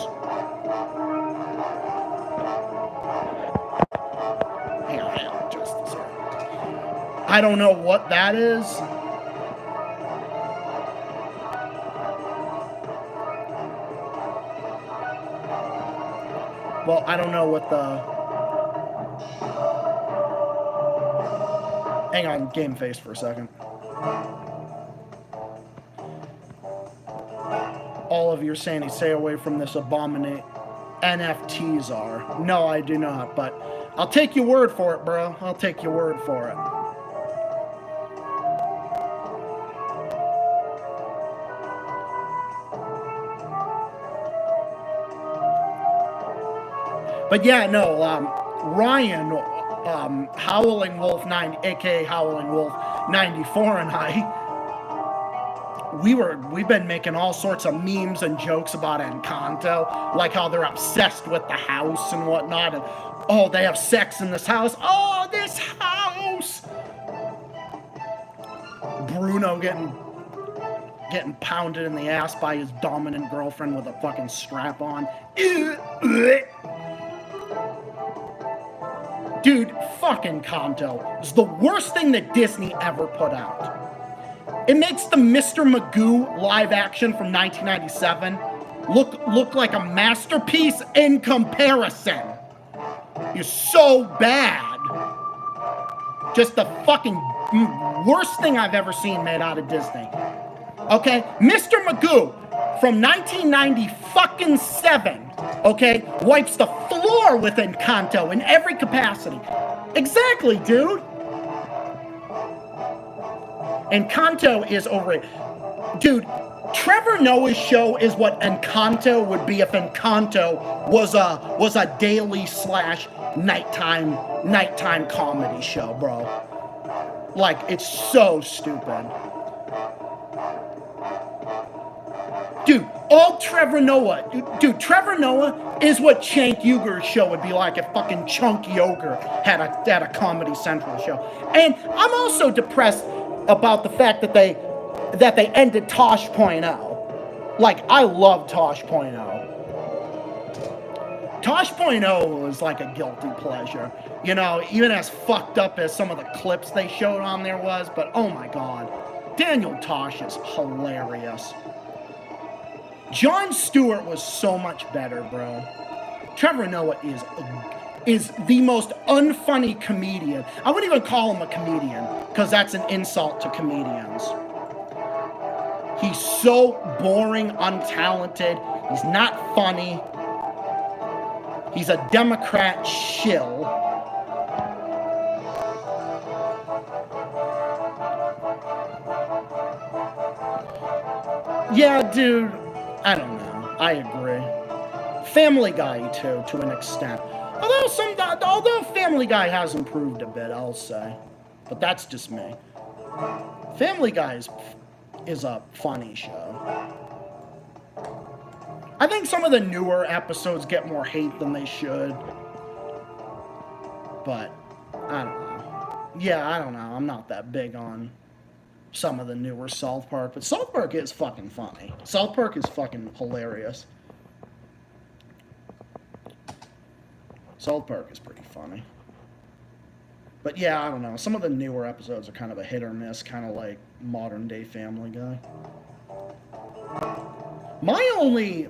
Hang on, just a second. I don't know what that is. Well, I don't know what the... Hang on, game face for a second. All of you are saying to stay away from this abominate. NFTs are. No, I do not, but I'll take your word for it, bro. I'll take your word for it. But yeah, no, Ryan, Howling Wolf 9, aka Howling Wolf 94, and we've been making all sorts of memes and jokes about Encanto, like how they're obsessed with the house and whatnot, and oh, they have sex in this house. Oh, this house! Bruno getting pounded in the ass by his dominant girlfriend with a fucking strap on. Dude, fucking Encanto is the worst thing that Disney ever put out. It makes the Mr. Magoo live action from 1997 look like a masterpiece in comparison. You're so bad. Just the fucking worst thing I've ever seen made out of Disney. Okay, Mr. Magoo from 1997, okay, wipes the floor with Encanto in every capacity. Exactly, dude. Encanto is over it. Dude, Trevor Noah's show is what Encanto would be if Encanto was a daily / nighttime comedy show, bro. Like, it's so stupid. Dude, all Trevor Noah, Trevor Noah is what Cenk Uygur's show would be like if fucking Chunk Yogurt had a Comedy Central show. And I'm also depressed about the fact that they ended Tosh.0. Like, I love Tosh.0. Tosh.0 was like a guilty pleasure. You know, even as fucked up as some of the clips they showed on there was, but oh my god. Daniel Tosh is hilarious. Jon Stewart was so much better, bro. Trevor Noah is the most unfunny comedian. I wouldn't even call him a comedian, because that's an insult to comedians. He's so boring, untalented. He's not funny. He's a Democrat shill. Yeah, dude, I don't know. I agree. Family Guy, too, to an extent. Although Family Guy has improved a bit, I'll say. But that's just me. Family Guy is a funny show. I think some of the newer episodes get more hate than they should. But, I don't know. Yeah, I don't know. I'm not that big on some of the newer South Park. But South Park is fucking funny. South Park is fucking hilarious. South Park is pretty funny. But yeah, I don't know. Some of the newer episodes are kind of a hit or miss, kind of like modern day Family Guy. My only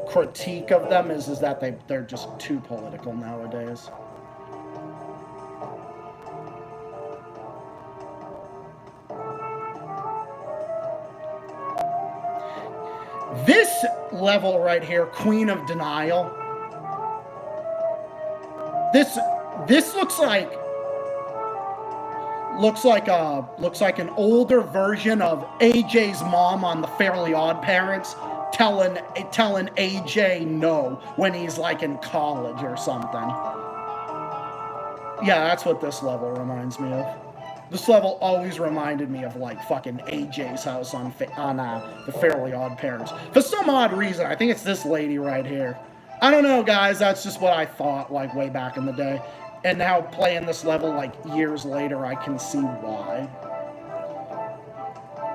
critique of them is that they're just too political nowadays. This level right here, Queen of Denial. This looks like an older version of AJ's mom on the Fairly Odd Parents telling AJ no when he's like in college or something. Yeah, that's what this level reminds me of. This level always reminded me of like fucking AJ's house on the Fairly Odd Parents. For some odd reason, I think it's this lady right here. I don't know, guys. That's just what I thought like way back in the day. And now playing this level like years later, I can see why.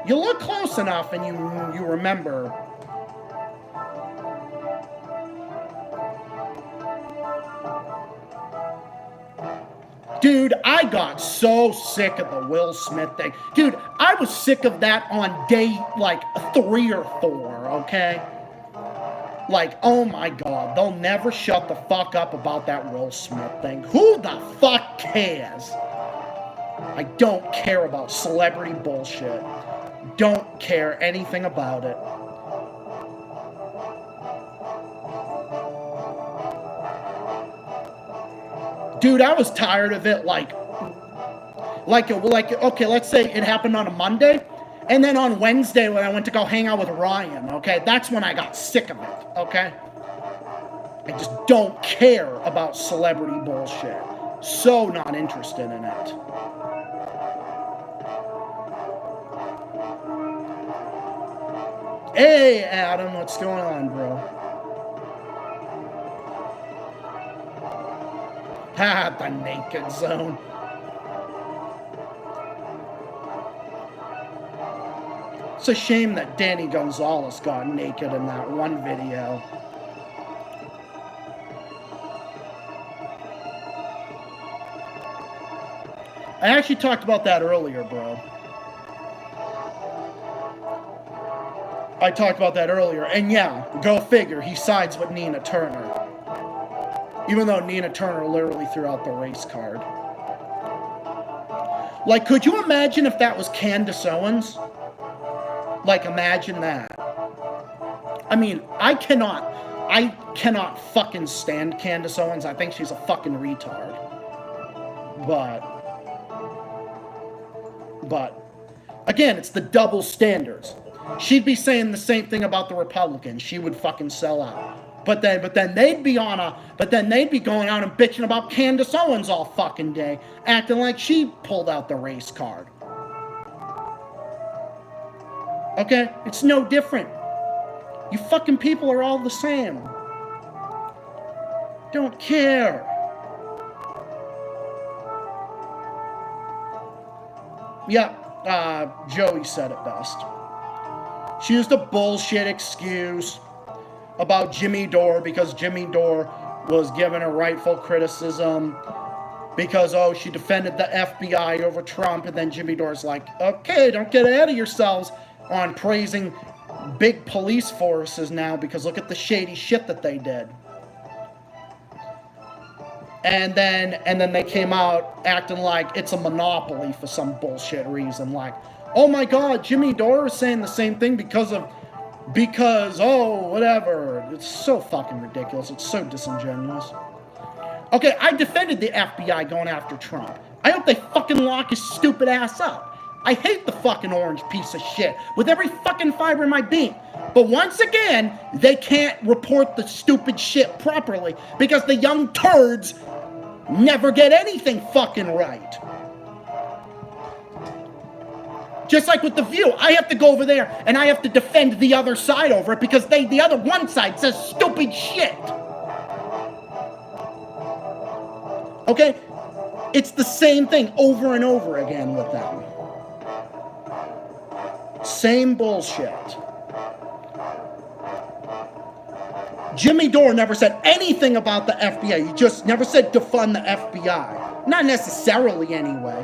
You look close enough and you remember. Dude, I got so sick of the Will Smith thing. Dude, I was sick of that on day like 3 or 4, okay? Like, oh my god, they'll never shut the fuck up about that Will Smith thing. Who the fuck cares? I don't care about celebrity bullshit. Don't care anything about it. Dude, I was tired of it like, okay, let's say it happened on a Monday. And then on Wednesday when I went to go hang out with Ryan, okay, that's when I got sick of it, okay? I just don't care about celebrity bullshit. So not interested in it. Hey, Adam, what's going on, bro? Ha, the naked zone. It's a shame that Danny Gonzalez got naked in that one video. I actually talked about that earlier, bro. I talked about that earlier, and yeah, go figure, he sides with Nina Turner. Even though Nina Turner literally threw out the race card. Like, could you imagine if that was Candace Owens? Like, imagine that. I mean, I cannot fucking stand Candace Owens. I think she's a fucking retard. But, again, it's the double standards. She'd be saying the same thing about the Republicans. She would fucking sell out. But then they'd be going out and bitching about Candace Owens all fucking day, acting like she pulled out the race card. Okay? It's no different. You fucking people are all the same. Don't care. Yeah, Joey said it best. She used a bullshit excuse about Jimmy Dore because Jimmy Dore was given a rightful criticism because, oh, she defended the FBI over Trump, and then Jimmy Dore's like, okay, don't get ahead of yourselves on praising big police forces now because look at the shady shit that they did. And then they came out acting like it's a monopoly for some bullshit reason. Like, oh my God, Jimmy Dore is saying the same thing because, oh, whatever. It's so fucking ridiculous. It's so disingenuous. Okay, I defended the FBI going after Trump. I hope they fucking lock his stupid ass up. I hate the fucking orange piece of shit with every fucking fiber in my being. But once again, they can't report the stupid shit properly because the young turds never get anything fucking right. Just like with The View, I have to go over there and I have to defend the other side over it because the other one side says stupid shit. Okay? It's the same thing over and over again with them. Same bullshit. Jimmy Dore never said anything about the FBI. He just never said defund the FBI. Not necessarily, anyway.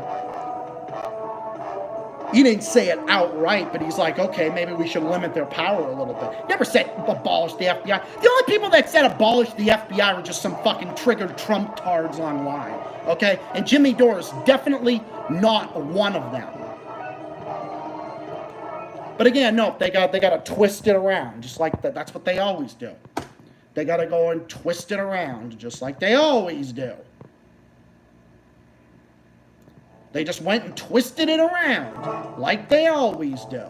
He didn't say it outright, but he's like, okay, maybe we should limit their power a little bit. Never said abolish the FBI. The only people that said abolish the FBI were just some fucking triggered Trump tards online. Okay? And Jimmy Dore is definitely not one of them. But again, no, they got to twist it around, just like that. That's what they always do. They got to go and twist it around, just like they always do. They just went and twisted it around, like they always do.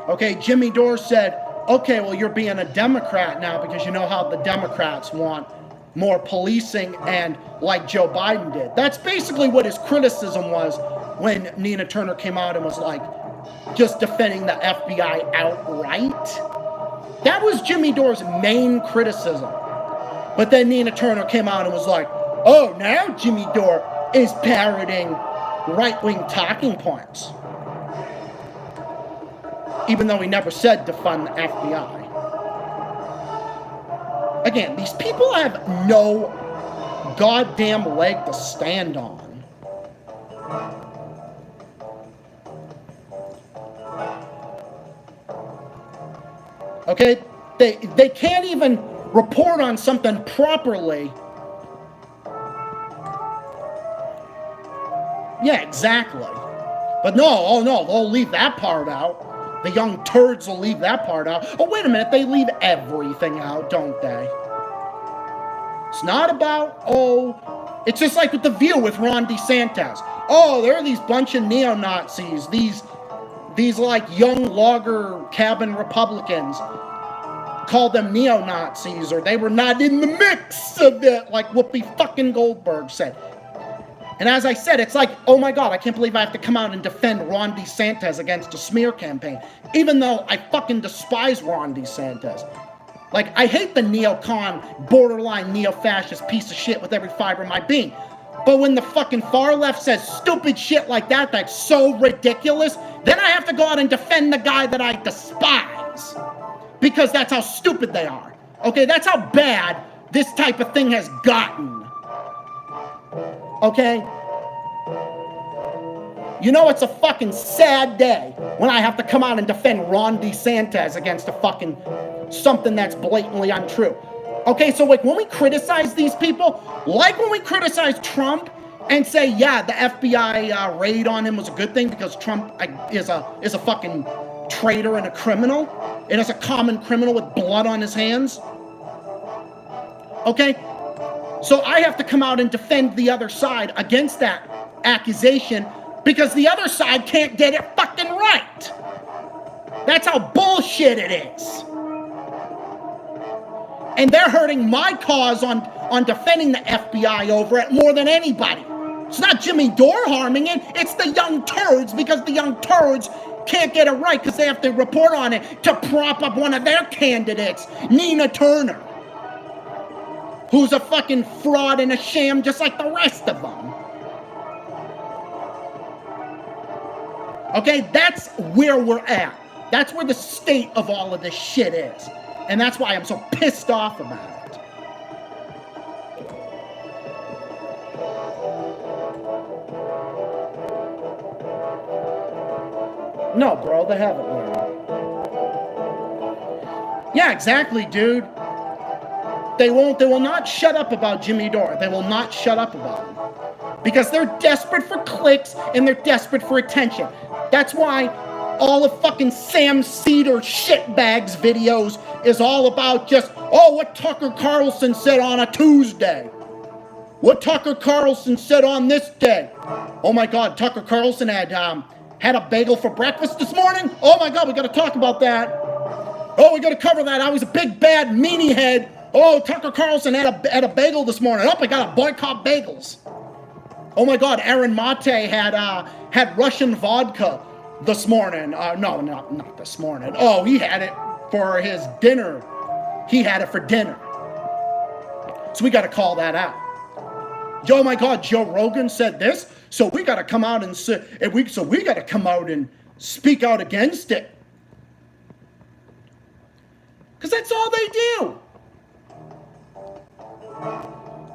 Okay, Jimmy Dore said, okay, well, you're being a Democrat now because you know how the Democrats want more policing and like Joe Biden did. That's basically what his criticism was when Nina Turner came out and was like just defending the FBI outright. That was Jimmy Dore's main criticism. But then Nina Turner came out and was like, oh, now Jimmy Dore is parroting right-wing talking points. Even though he never said defund the FBI. Again, these people have no goddamn leg to stand on. Okay? They can't even report on something properly. Yeah, exactly. But no, oh no, they'll leave that part out. The young turds will leave that part out. Oh, wait a minute, they leave everything out, don't they? It's not about, oh, it's just like with The View with Ron DeSantis. Oh, there are these bunch of neo-Nazis, these like young logger cabin Republicans. Call them neo-Nazis, or they were not in the mix of it, like Whoopi fucking Goldberg said. And as I said, it's like, oh my God, I can't believe I have to come out and defend Ron DeSantis against a smear campaign, even though I fucking despise Ron DeSantis. Like, I hate the neocon, borderline neo-fascist piece of shit with every fiber of my being. But when the fucking far left says stupid shit like that, that's so ridiculous, then I have to go out and defend the guy that I despise. Because that's how stupid they are. Okay, that's how bad this type of thing has gotten. Okay? You know, it's a fucking sad day when I have to come out and defend Ron DeSantis against a fucking something that's blatantly untrue. Okay, so like when we criticize these people, like when we criticize Trump and say, yeah, the FBI raid on him was a good thing because Trump is a fucking traitor and a criminal, and is a common criminal with blood on his hands. Okay? So I have to come out and defend the other side against that accusation because the other side can't get it fucking right. That's how bullshit it is. And they're hurting my cause on defending the FBI over it more than anybody. It's not Jimmy Dore harming it, it's the young turds because the young turds can't get it right because they have to report on it to prop up one of their candidates, Nina Turner, who's a fucking fraud and a sham just like the rest of them. Okay, that's where we're at. That's where the state of all of this shit is. And that's why I'm so pissed off about it. No, bro, they haven't learned. Yeah, exactly, dude. They will not shut up about Jimmy Dore. They will not shut up about him. Because they're desperate for clicks and they're desperate for attention. That's why all of fucking Sam Cedar shitbags videos is all about just, oh, what Tucker Carlson said on a Tuesday. What Tucker Carlson said on this day. Oh my God, Tucker Carlson had a bagel for breakfast this morning. Oh my God, we gotta talk about that. Oh, we gotta cover that. I was a big bad meanie head. Oh, Tucker Carlson had a bagel this morning. Oh, I gotta boycott bagels. Oh my God, Aaron Mate had Russian vodka this morning. No, not this morning. Oh, he had it for his dinner. He had it for dinner. So we gotta call that out. Oh my God, Joe Rogan said this, so we gotta come out and we gotta come out and speak out against it. Because that's all they do.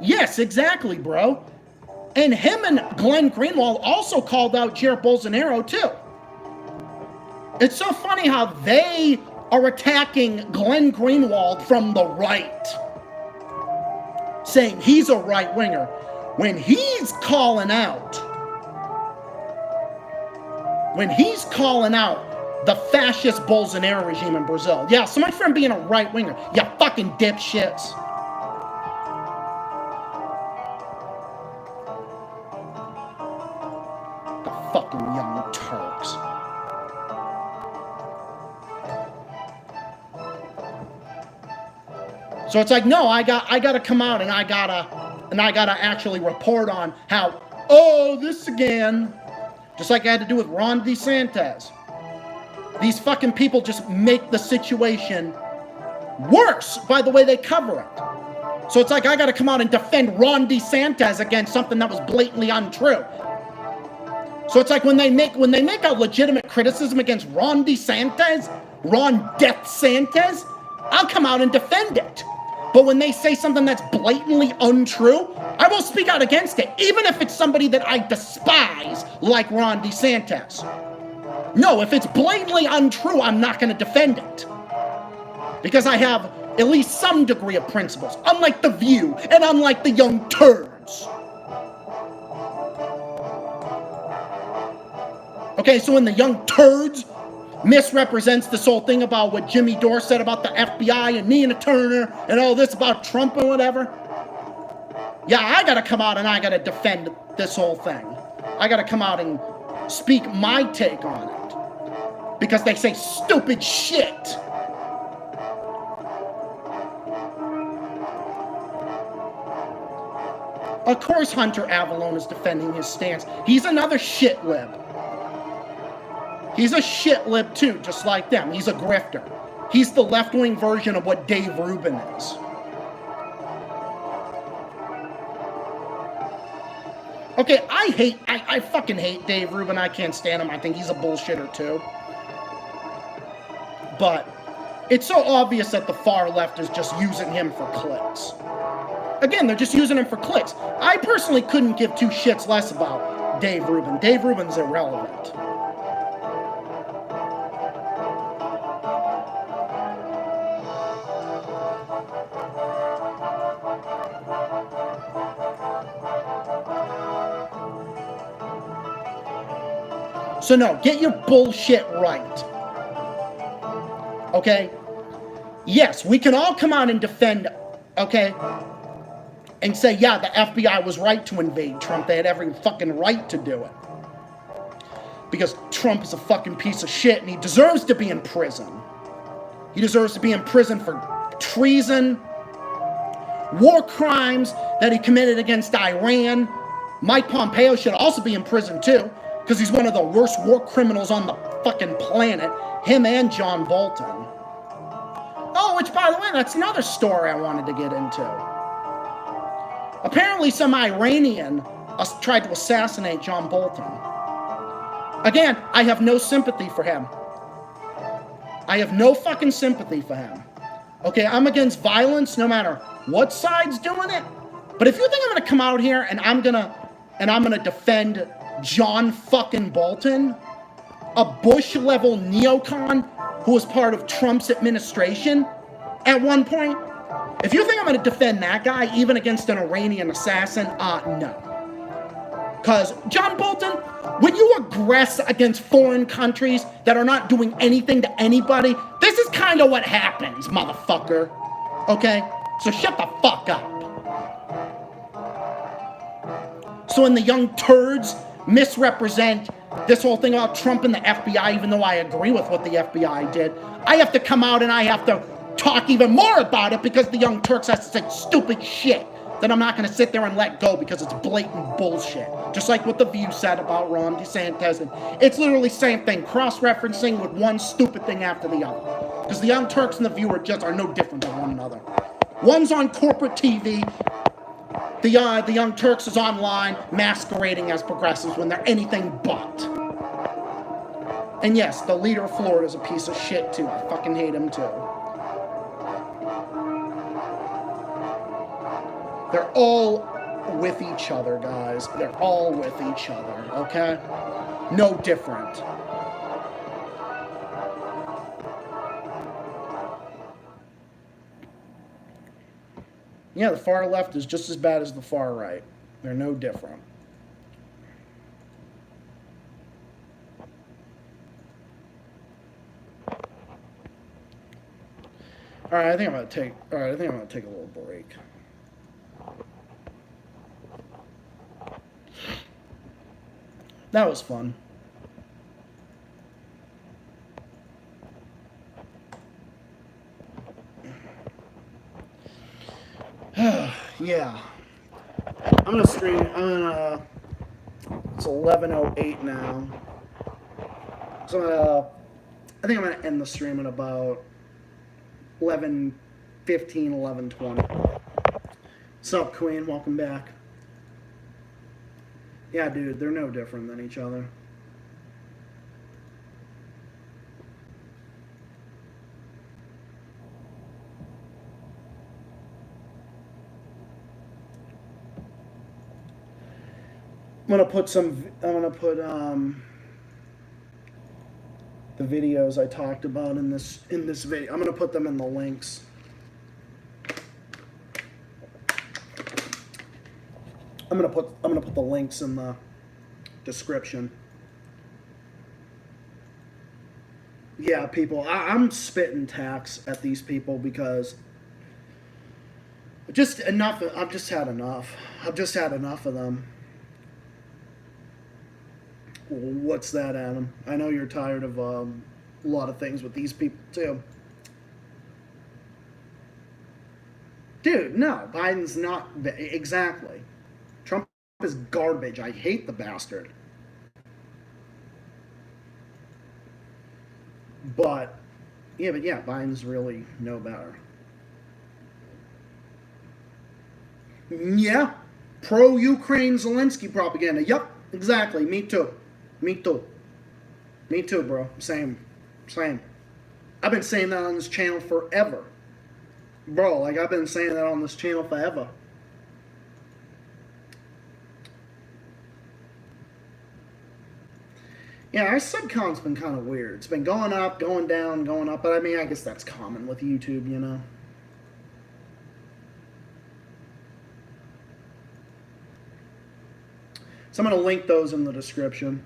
Yes, exactly, bro. And him and Glenn Greenwald also called out Jair Bolsonaro, too. It's so funny how they are attacking Glenn Greenwald from the right, saying he's a right-winger, when he's calling out the fascist Bolsonaro regime in Brazil. Yeah, so my friend being a right-winger, you fucking dipshits. The fucking young Turks. So it's like, no, I gotta come out and I gotta actually report on how, oh, this again. Just like I had to do with Ron DeSantis. These fucking people just make the situation worse by the way they cover it. So it's like I gotta come out and defend Ron DeSantis against something that was blatantly untrue. So it's like when they make a legitimate criticism against Ron DeSantis, Ron Death Santis, I'll come out and defend it. But when they say something that's blatantly untrue, I will speak out against it, even if it's somebody that I despise, like Ron DeSantis. No, if it's blatantly untrue, I'm not going to defend it. Because I have at least some degree of principles, unlike The View and unlike the young turds. Okay, so when the young turds misrepresents this whole thing about what Jimmy Dore said about the FBI and Nina Turner and all this about Trump and whatever. Yeah, I gotta come out and I gotta defend this whole thing. I gotta come out and speak my take on it. Because they say stupid shit. Of course Hunter Avallone is defending his stance. He's another shit lib. He's a shit lib too, just like them. He's a grifter. He's the left-wing version of what Dave Rubin is. Okay, I fucking hate Dave Rubin. I can't stand him. I think he's a bullshitter too. But it's so obvious that the far left is just using him for clicks. Again, they're just using him for clicks. I personally couldn't give two shits less about Dave Rubin. Dave Rubin's irrelevant. So no, get your bullshit right. Okay? Yes, we can all come out and defend, okay? And say, yeah, the FBI was right to invade Trump. They had every fucking right to do it. Because Trump is a fucking piece of shit and he deserves to be in prison. He deserves to be in prison for treason, war crimes that he committed against Iran. Mike Pompeo should also be in prison too, because he's one of the worst war criminals on the fucking planet. Him and John Bolton. Oh, which, by the way, that's another story I wanted to get into. Apparently some Iranian tried to assassinate John Bolton. Again, I have no sympathy for him. I have no fucking sympathy for him. Okay, I'm against violence no matter what side's doing it. But if you think I'm gonna come out here and I'm gonna defend John fucking Bolton, a Bush-level neocon who was part of Trump's administration at one point, if you think I'm gonna defend that guy even against an Iranian assassin, no. Because John Bolton, when you aggress against foreign countries that are not doing anything to anybody, this is kind of what happens, motherfucker. Okay? So shut the fuck up. So when the young turds misrepresent this whole thing about Trump and the FBI, even though I agree with what the FBI did, I have to come out and I have to talk even more about it because the young Turks has to say stupid shit that I'm not going to sit there and let go because it's blatant bullshit. Just like what The View said about Ron DeSantis. And it's literally same thing, cross-referencing with one stupid thing after the other. Because the Young Turks and The View are no different than one another. One's on corporate TV. The Young Turks is online masquerading as progressives when they're anything but. And yes, the leader of Florida is a piece of shit too. I fucking hate him too. They're all with each other, guys. They're all with each other, okay? No different. Yeah, the far left is just as bad as the far right. They're no different. All right, I think I'm gonna take a little break. That was fun. Yeah. I'm gonna stream. It's 11:08 now. So I think I'm gonna end the stream at about 11:15, 11:20. What's up, Queen? Welcome back. Yeah, dude, they're no different than each other. I'm gonna put the videos I talked about in this video. I'm gonna put them in the links. I'm gonna put the links in the description. Yeah, people, I'm spitting tax at these people because just enough. I've just had enough. I've just had enough of them. What's that, Adam? I know you're tired of a lot of things with these people too. Dude, no, Biden's not exactly. Trump is garbage. I hate the bastard. But yeah, Biden's really no better. Yeah, pro-Ukraine Zelensky propaganda. Yep, exactly. Me too. Me too. Me too, bro. Same. I've been saying that on this channel forever. Bro, like I've been saying that on this channel forever. Yeah, our sub count's been kind of weird. It's been going up, going down, going up. But I mean, I guess that's common with YouTube, you know. So I'm going to link those in the description.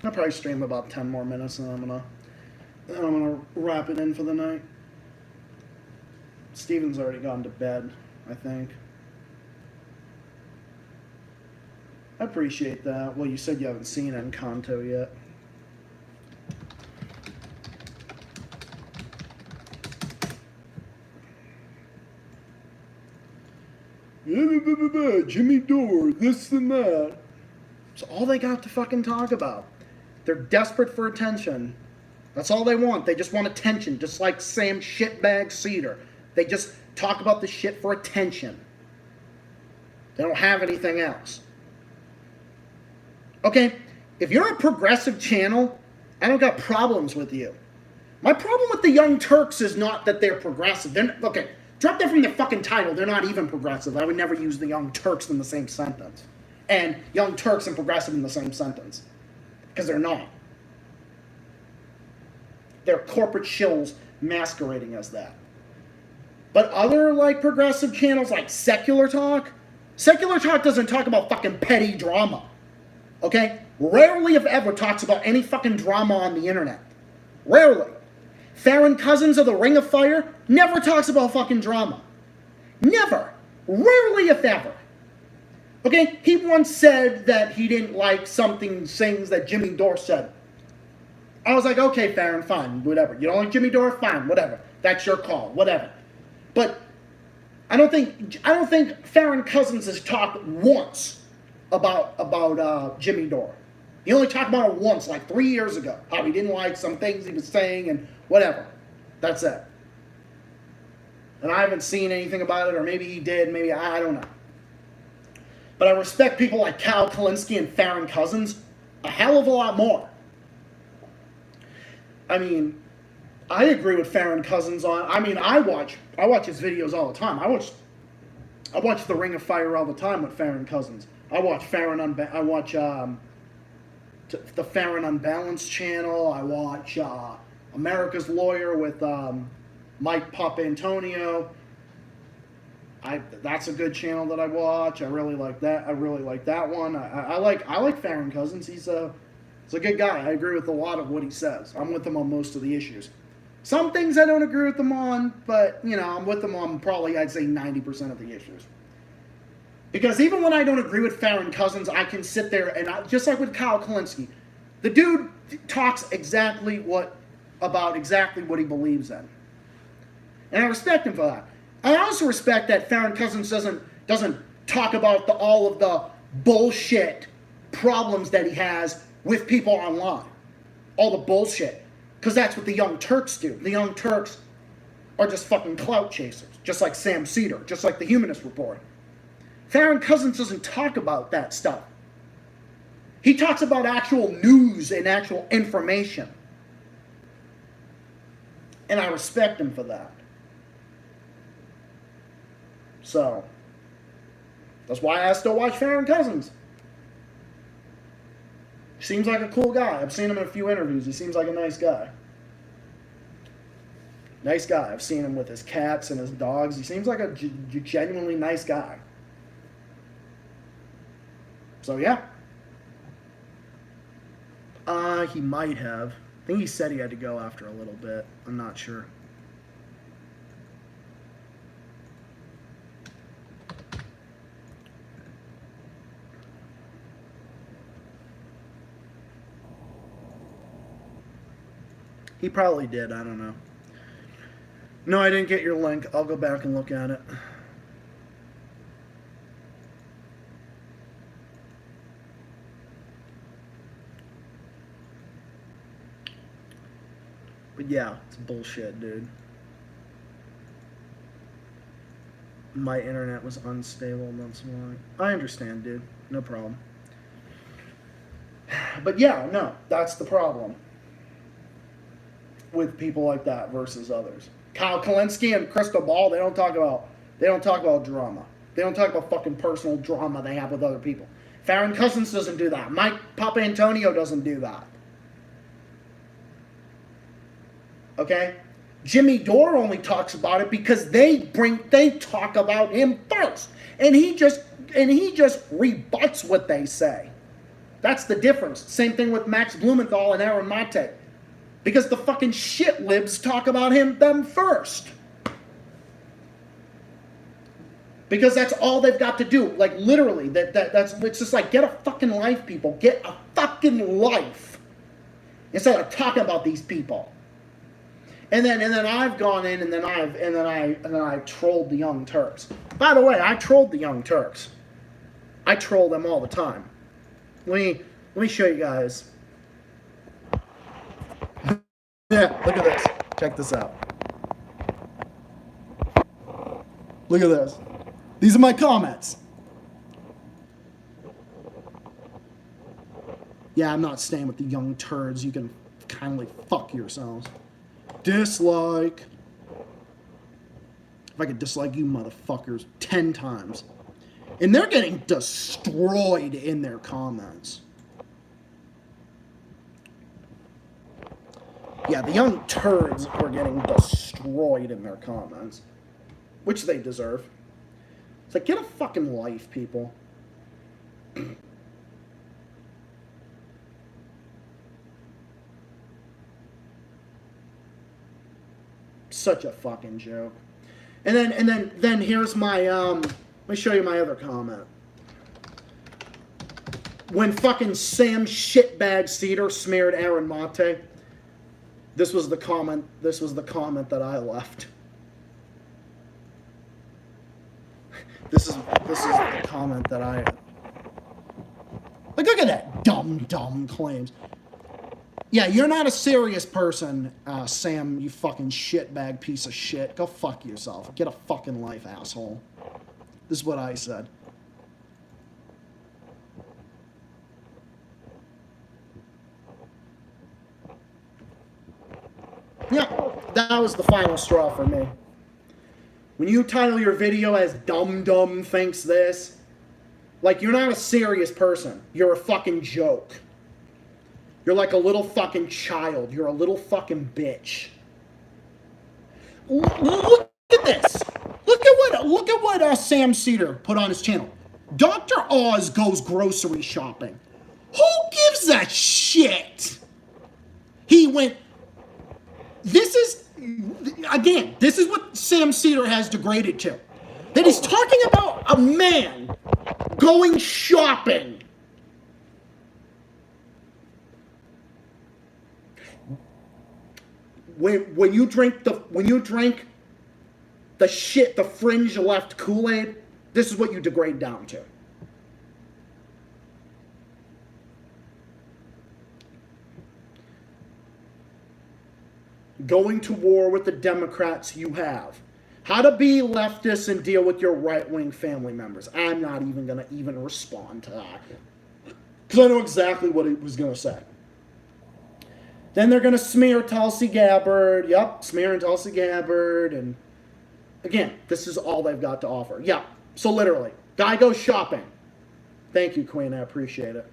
I'll probably stream about 10 more minutes and then I'm gonna wrap it in for the night. Steven's already gone to bed, I think. I appreciate that. Well, you said you haven't seen Encanto yet. Jimmy Dore, this and that. It's all they got to fucking talk about. They're desperate for attention. That's all they want. They just want attention, just like Sam Shitbag Cedar. They just talk about the shit for attention. They don't have anything else. Okay, if you're a progressive channel, I don't got problems with you. My problem with the Young Turks is not that they're progressive. Okay, drop that from the fucking title. They're not even progressive. I would never use the Young Turks in the same sentence. And Young Turks and progressive in the same sentence. Because they're not. They're corporate shills masquerading as that. But other, like, progressive channels, like Secular Talk doesn't talk about fucking petty drama. Okay? Rarely, if ever, talks about any fucking drama on the internet. Rarely. Farron Cousins of the Ring of Fire never talks about fucking drama. Never. Rarely, if ever. Okay? He once said that he didn't like things that Jimmy Dore said. I was like, okay, Farron, fine, whatever. You don't like Jimmy Dore? Fine, whatever. That's your call, whatever. But I don't think Farron Cousins has talked once about Jimmy Dore. He only talked about it once, like 3 years ago. How he didn't like some things he was saying and whatever. That's it. And I haven't seen anything about it, or maybe he did, maybe I don't know. But I respect people like Kyle Kalinske and Farron Cousins a hell of a lot more. I mean, I agree with Farron Cousins on. I mean, I watch his videos all the time. I watch The Ring of Fire all the time with Farron Cousins. I watch the Farron Unbalanced channel. I watch America's Lawyer with Mike Papantonio. That's a good channel that I watch. I really like that. I really like that one. I like Farron Cousins. He's a good guy. I agree with a lot of what he says. I'm with him on most of the issues. Some things I don't agree with him on, but I'm with him on probably, I'd say, 90% of the issues. Because even when I don't agree with Farron Cousins, I can sit there and just like with Kyle Kalinske, the dude talks exactly what he believes in. And I respect him for that. I also respect that Farron Cousins doesn't talk about all of the bullshit problems that he has with people online. All the bullshit. Because that's what the Young Turks do. The Young Turks are just fucking clout chasers. Just like Sam Cedar. Just like the Humanist Report. Farron Cousins doesn't talk about that stuff. He talks about actual news and actual information. And I respect him for that. So, that's why I still watch Farron Cousins. Seems like a cool guy. I've seen him in a few interviews. He seems like a nice guy. Nice guy. I've seen him with his cats and his dogs. He seems like a genuinely nice guy. So, yeah. He might have. I think he said he had to go after a little bit. I'm not sure. He probably did. I don't know. No, I didn't get your link. I'll go back and look at it. But yeah, it's bullshit, dude. My internet was unstable, and that's why. I understand, dude. No problem. But yeah, no, that's the problem with people like that versus others. Kyle Kalinske and Crystal Ball, they don't talk about drama. They don't talk about fucking personal drama they have with other people. Farron Cousins doesn't do that. Mike Papantonio doesn't do that. Okay? Jimmy Dore only talks about it because they talk about him first. And he just rebuts what they say. That's the difference. Same thing with Max Blumenthal and Aaron Mate. Because the fucking shit libs talk about them first. Because that's all they've got to do. Like, literally, it's just like, get a fucking life, people. Get a fucking life. Instead of talking about these people. And then I've gone in and then I trolled the Young Turks. By the way, I trolled the Young Turks. I troll them all the time. Let me show you guys. Yeah, look at this. Check this out. Look at this. These are my comments. Yeah, I'm not staying with the young turds. You can kindly fuck yourselves. Dislike. If I could dislike you motherfuckers 10 times. And they're getting destroyed in their comments. Yeah, the young turds are getting destroyed in their comments. Which they deserve. It's like, get a fucking life, people. Such a fucking joke. And then here's my let me show you my other comment. When fucking Sam shitbag Cedar smeared Aaron Mate, this was the comment that I left. This is the comment that I like. Look at that dumb claims. Yeah, you're not a serious person, Sam, you fucking shitbag piece of shit. Go fuck yourself. Get a fucking life, asshole. This is what I said. Yeah, that was the final straw for me. When you title your video as Dumb Thinks This, like, you're not a serious person. You're a fucking joke. You're like a little fucking child. You're a little fucking bitch. Look at this. Look at what Sam Cedar put on his channel. Dr. Oz goes grocery shopping. Who gives a shit? He went. This is what Sam Cedar has degraded to. That he's talking about a man going shopping. When you drink the shit, the fringe left Kool-Aid, this is what you degrade down to. Going to war with the Democrats you have. How to be leftist and deal with your right-wing family members. I'm not even going to respond to that. Because I know exactly what he was going to say. Then they're going to smear Tulsi Gabbard. Yep, smearing Tulsi Gabbard. And again, this is all they've got to offer. Yeah, so literally, guy goes shopping. Thank you, Queen, I appreciate it.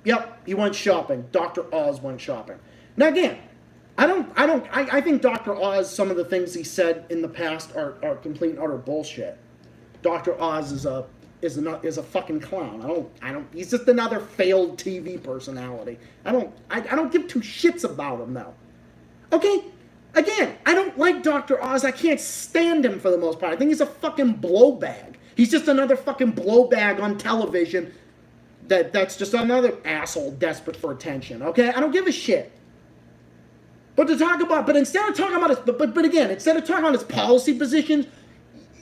Yep, he went shopping. Dr. Oz went shopping. Now again, I think Dr. Oz, some of the things he said in the past are complete and utter bullshit. Dr. Oz is a fucking clown. He's just another failed TV personality. I don't give two shits about him though. Okay? Again, I don't like Dr. Oz. I can't stand him for the most part. I think he's a fucking blowbag. He's just another fucking blowbag on television that's just another asshole desperate for attention. Okay? I don't give a shit. But instead of talking about his, instead of talking about his policy positions,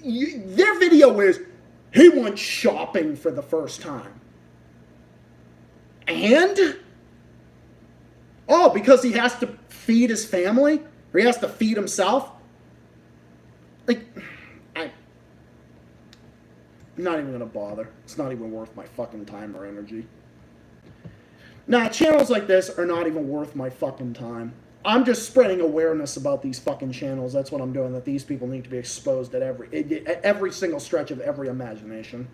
their video is, he went shopping for the first time. And? Oh, because he has to feed his family? Or he has to feed himself? Like, I'm not even going to bother. It's not even worth my fucking time or energy. Nah, channels like this are not even worth my fucking time. I'm just spreading awareness about these fucking channels. That's what I'm doing, that these people need to be exposed at every single stretch of every imagination.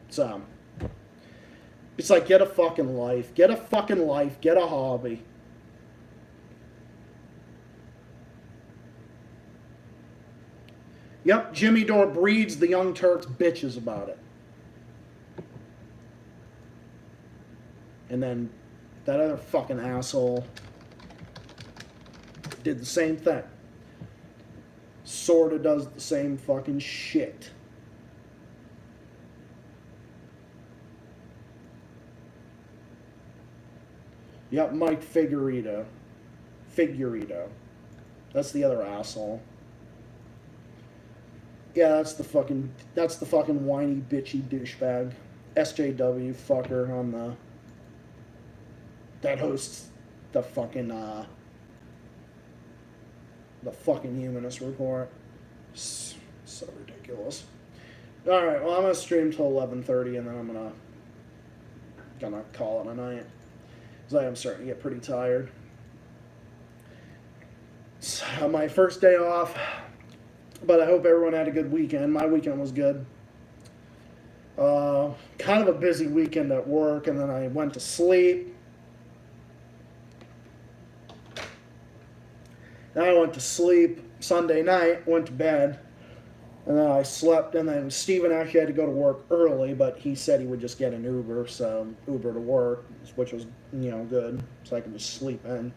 So, it's like, get a fucking life. Get a fucking life. Get a hobby. Yep, Jimmy Dore breeds the Young Turks bitches about it. And then that other fucking asshole did the same thing. Sorta does the same fucking shit. Yep, Mike Figueredo. That's the other asshole. Yeah, that's the fucking whiny bitchy douchebag. SJW fucker on the that hosts the fucking Humanist Report. So ridiculous. Alright, well, I'm gonna stream till 11:30 and then I'm gonna gonna call it a night. Because I am starting to get pretty tired. It's my first day off, but I hope everyone had a good weekend. My weekend was good. Kind of a busy weekend at work, and then I went to sleep. Then I went to sleep Sunday night, went to bed, and then I slept, and then Steven actually had to go to work early, but he said he would just get an Uber, so Uber to work, which was, good, so I could just sleep in.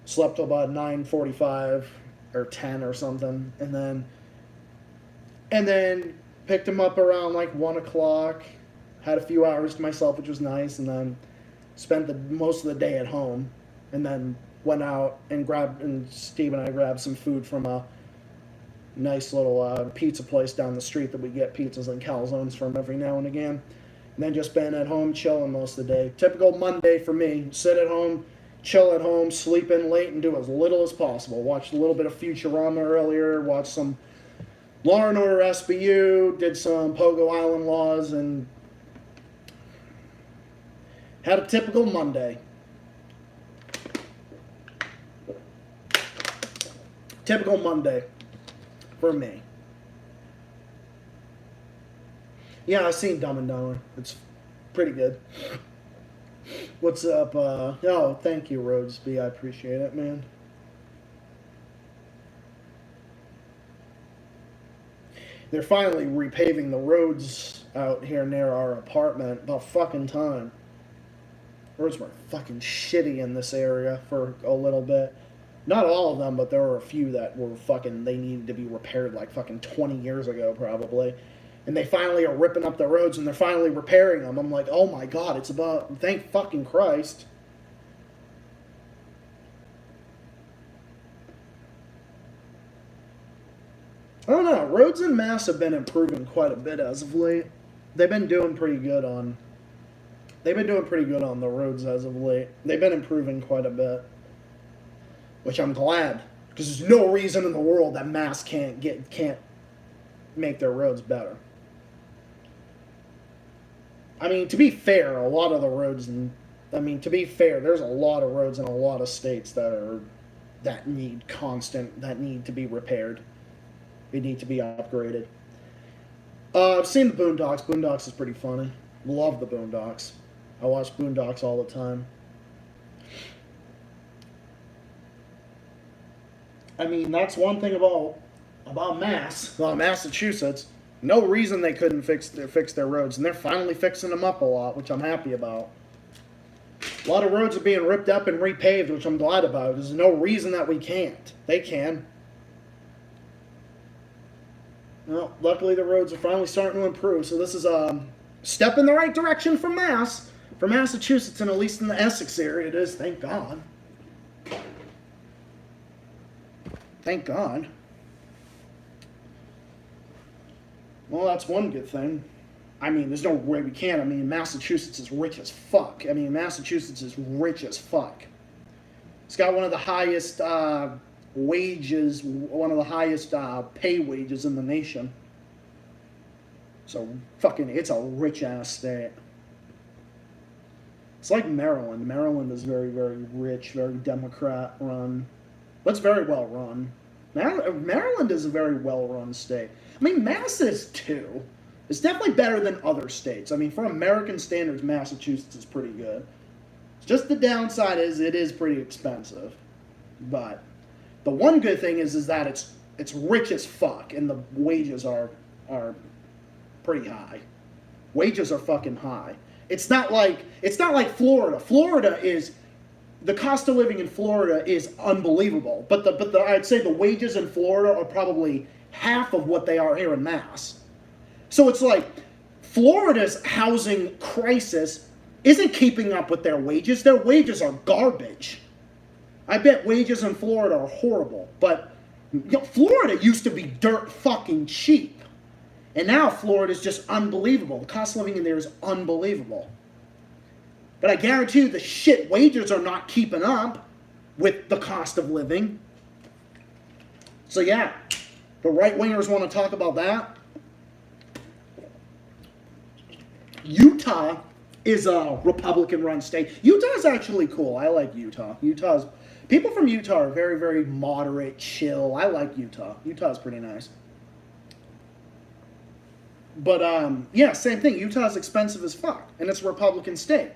Slept till about 9:45 or 10 or something, and then picked him up around like 1 o'clock, had a few hours to myself, which was nice, and then spent most of the day at home, and then went out and Steve and I grabbed some food from a nice little pizza place down the street that we get pizzas and calzones from every now and again. And then just been at home chilling most of the day. Typical Monday for me. Sit at home, chill at home, sleep in late, and do as little as possible. Watched a little bit of Futurama earlier, watched some Law and Order SBU, did some Pogo Island Laws, and had a typical Monday. Typical Monday for me. Yeah, I've seen Dumb and Dumber. It's pretty good. What's up? Oh, thank you, Rhodesby. I appreciate it, man. They're finally repaving the roads out here near our apartment. About fucking time. Roads were fucking shitty in this area for a little bit. Not all of them, but there were a few that were they needed to be repaired like fucking 20 years ago, probably. And they finally are ripping up the roads and they're finally repairing them. I'm like, oh my god, it's about, thank fucking Christ. I don't know, roads in Mass have been improving quite a bit as of late. They've been doing pretty good on the roads as of late. They've been improving quite a bit. Which I'm glad, because there's no reason in the world that Mass can't make their roads better. I mean, to be fair, there's a lot of roads in a lot of states that need to be repaired. They need to be upgraded. I've seen the Boondocks. Boondocks is pretty funny. Love the Boondocks. I watch Boondocks all the time. I mean, that's one thing about Massachusetts. No reason they couldn't fix their roads, and they're finally fixing them up a lot, which I'm happy about. A lot of roads are being ripped up and repaved, which I'm glad about. There's no reason that we can't. They can. Well, luckily the roads are finally starting to improve, so this is a step in the right direction for Massachusetts, and at least in the Essex area it is, thank God. Thank God. Well, that's one good thing. I mean, there's no way we can't. I mean, Massachusetts is rich as fuck. It's got one of the highest wages, one of the highest pay wages in the nation. So, it's a rich-ass state. It's like Maryland. Maryland is very, very rich, very Democrat-run. But it's very well run. Maryland is a very well run state. I mean, Mass is too. It's definitely better than other states. I mean, for American standards, Massachusetts is pretty good. Just the downside is it is pretty expensive. But the one good thing is that it's rich as fuck, and the wages are pretty high. Wages are fucking high. It's not like Florida. The cost of living in Florida is unbelievable, but I'd say the wages in Florida are probably half of what they are here in Mass. So it's like Florida's housing crisis isn't keeping up with their wages. Their wages are garbage. I bet wages in Florida are horrible, but Florida used to be dirt fucking cheap, and now Florida's just unbelievable. The cost of living in there is unbelievable. But I guarantee you the shit wages are not keeping up with the cost of living. So yeah, the right-wingers want to talk about that. Utah is a Republican-run state. Utah's actually cool. I like Utah. People from Utah are very, very moderate, chill. I like Utah. Utah's pretty nice. But yeah, same thing. Utah's expensive as fuck, and it's a Republican state,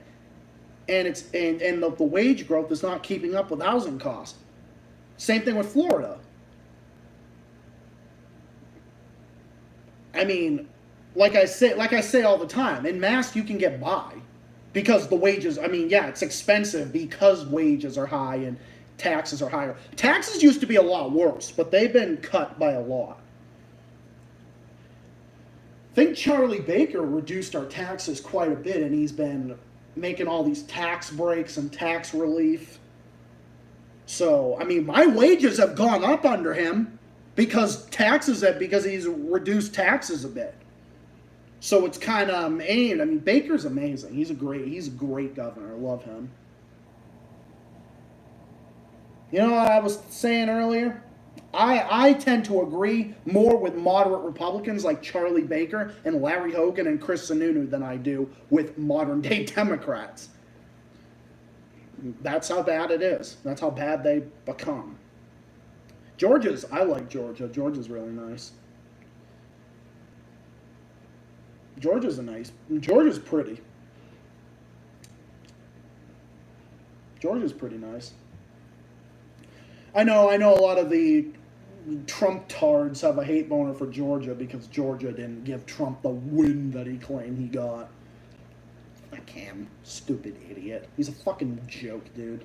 and the wage growth is not keeping up with housing costs. Same thing with Florida. I mean, like I say all the time, in Mass you can get by because the wages. I mean, yeah, it's expensive because wages are high and taxes are higher. Taxes used to be a lot worse, but they've been cut by a lot. I think Charlie Baker reduced our taxes quite a bit, and he's been making all these tax breaks and tax relief. So, I mean, my wages have gone up under him because he's reduced taxes a bit. So it's kind of amazing. I mean, Baker's amazing. He's a great governor. I love him. You know what I was saying earlier? I tend to agree more with moderate Republicans like Charlie Baker and Larry Hogan and Chris Sununu than I do with modern-day Democrats. That's how bad it is. That's how bad they become. I like Georgia. Georgia's really nice. Georgia's pretty. Georgia's pretty nice. I know a lot of the Trump tards have a hate boner for Georgia because Georgia didn't give Trump the win that he claimed he got. Fuck him. Stupid idiot. He's a fucking joke, dude.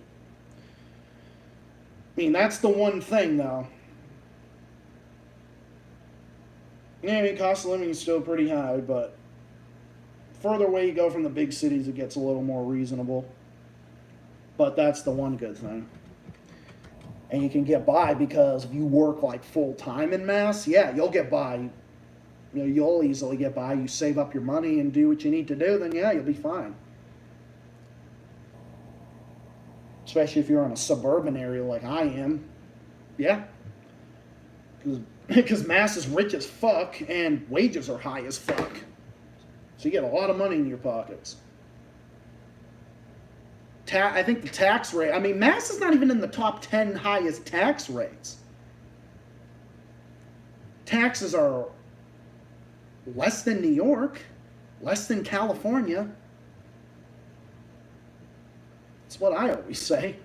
I mean, that's the one thing, though. Yeah, I mean, cost of living is still pretty high, but further away you go from the big cities, it gets a little more reasonable. But that's the one good thing. And you can get by because if you work like full time in Mass, yeah, you'll get by. You know, you'll easily get by. You save up your money and do what you need to do, then yeah, you'll be fine. Especially if you're in a suburban area like I am. Yeah. Because Mass is rich as fuck and wages are high as fuck. So you get a lot of money in your pockets. I think the tax rate, I mean, Mass is not even in the top 10 highest tax rates. Taxes are less than New York, less than California. That's what I always say.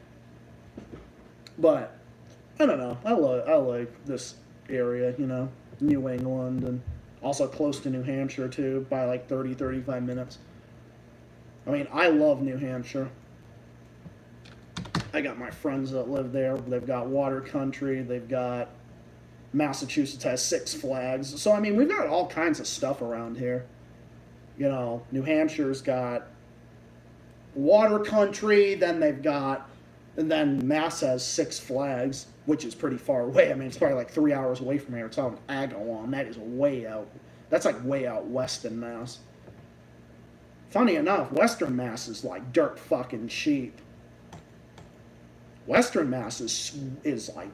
But, I don't know. I like this area, you know, New England, and also close to New Hampshire, too, by like 30, 35 minutes. I mean, I love New Hampshire. I got my friends that live there. They've got water country. They've got Massachusetts has Six Flags. So, I mean, we've got all kinds of stuff around here. You know, New Hampshire's got water country. And then Mass has Six Flags, which is pretty far away. I mean, it's probably like 3 hours away from here. It's out in Agawam. That is way out. That's like way out west in Mass. Funny enough, Western Mass is like dirt fucking cheap. Western Mass it's like,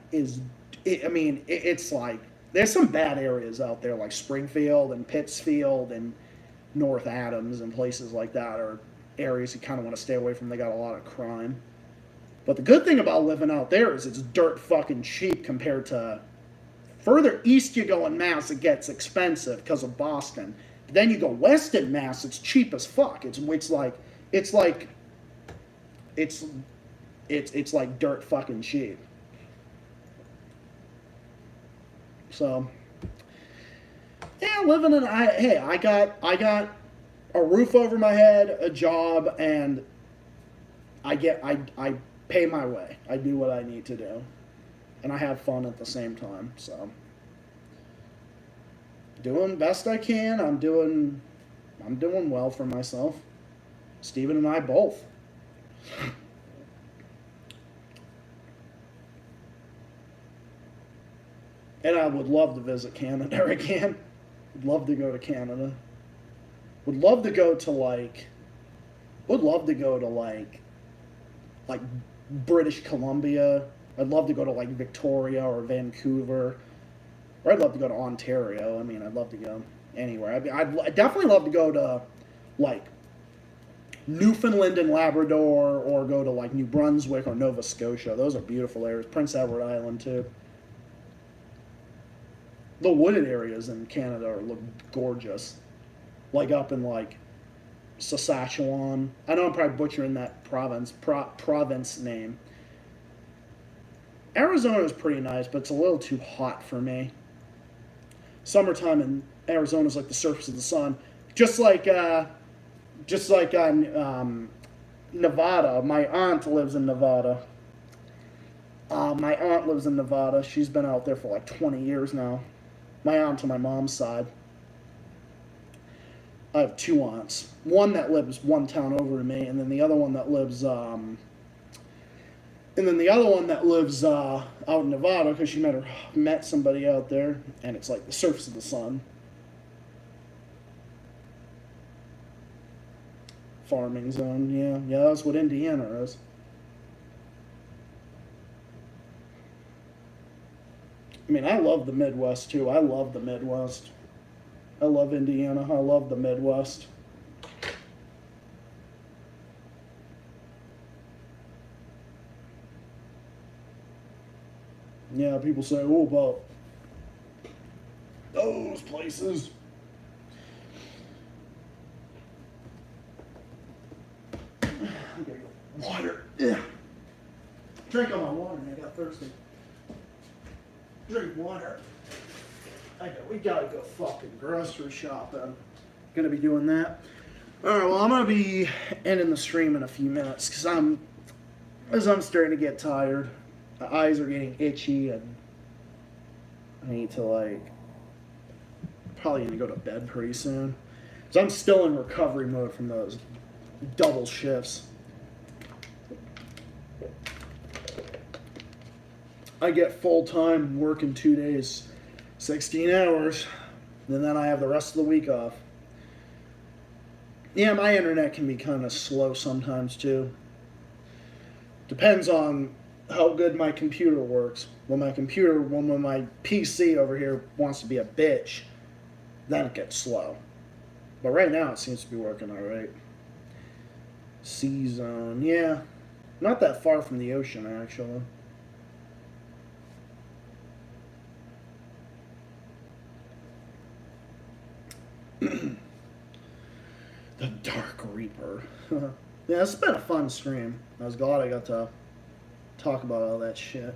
there's some bad areas out there like Springfield and Pittsfield and North Adams and places like that are areas you kind of want to stay away from. They got a lot of crime. But the good thing about living out there is it's dirt fucking cheap compared to further east you go in Mass, it gets expensive because of Boston. But then you go west in Mass, it's cheap as fuck. It's like dirt fucking cheap. So, yeah, I got a roof over my head, a job, and I pay my way. I do what I need to do, and I have fun at the same time. So, doing best I can. I'm doing well for myself. Steven and I both. And I would love to visit Canada again. Would love to go to Canada. Would love to go to like British Columbia. I'd love to go to like Victoria or Vancouver. Or I'd love to go to Ontario. I mean, I'd love to go anywhere. I'd definitely love to go to like Newfoundland and Labrador, or go to like New Brunswick or Nova Scotia. Those are beautiful areas. Prince Edward Island too. The wooded areas in Canada look gorgeous. Like up in like Saskatchewan. I know I'm probably butchering that province name. Arizona is pretty nice, but it's a little too hot for me. Summertime in Arizona is like the surface of the sun. Just like Nevada. My aunt lives in Nevada. She's been out there for like 20 years now. My aunt on my mom's side. I have two aunts. One that lives one town over to me, and then the other one that lives out in Nevada because she met somebody out there, and it's like the surface of the sun. Farming zone, yeah, that's what Indiana is. I mean, I love the Midwest too. I love the Midwest. I love Indiana. I love the Midwest. Yeah, people say, oh, about those places. I gotta get water. Yeah. Drink all my water, man. I got thirsty. Drink water. We gotta go fucking grocery shopping. Gonna be doing that. Alright, well, I'm gonna be ending the stream in a few minutes because I'm starting to get tired. My eyes are getting itchy and I need to probably gonna go to bed pretty soon. Because I'm still in recovery mode from those double shifts. I get full time working 2 days, 16 hours, and then I have the rest of the week off. Yeah, my internet can be kind of slow sometimes too. Depends on how good my computer works. When my PC over here wants to be a bitch, then it gets slow. But right now it seems to be working alright. C-zone, yeah. Not that far from the ocean, actually. The Dark Reaper. Yeah, it's been a fun stream. I was glad I got to talk about all that shit.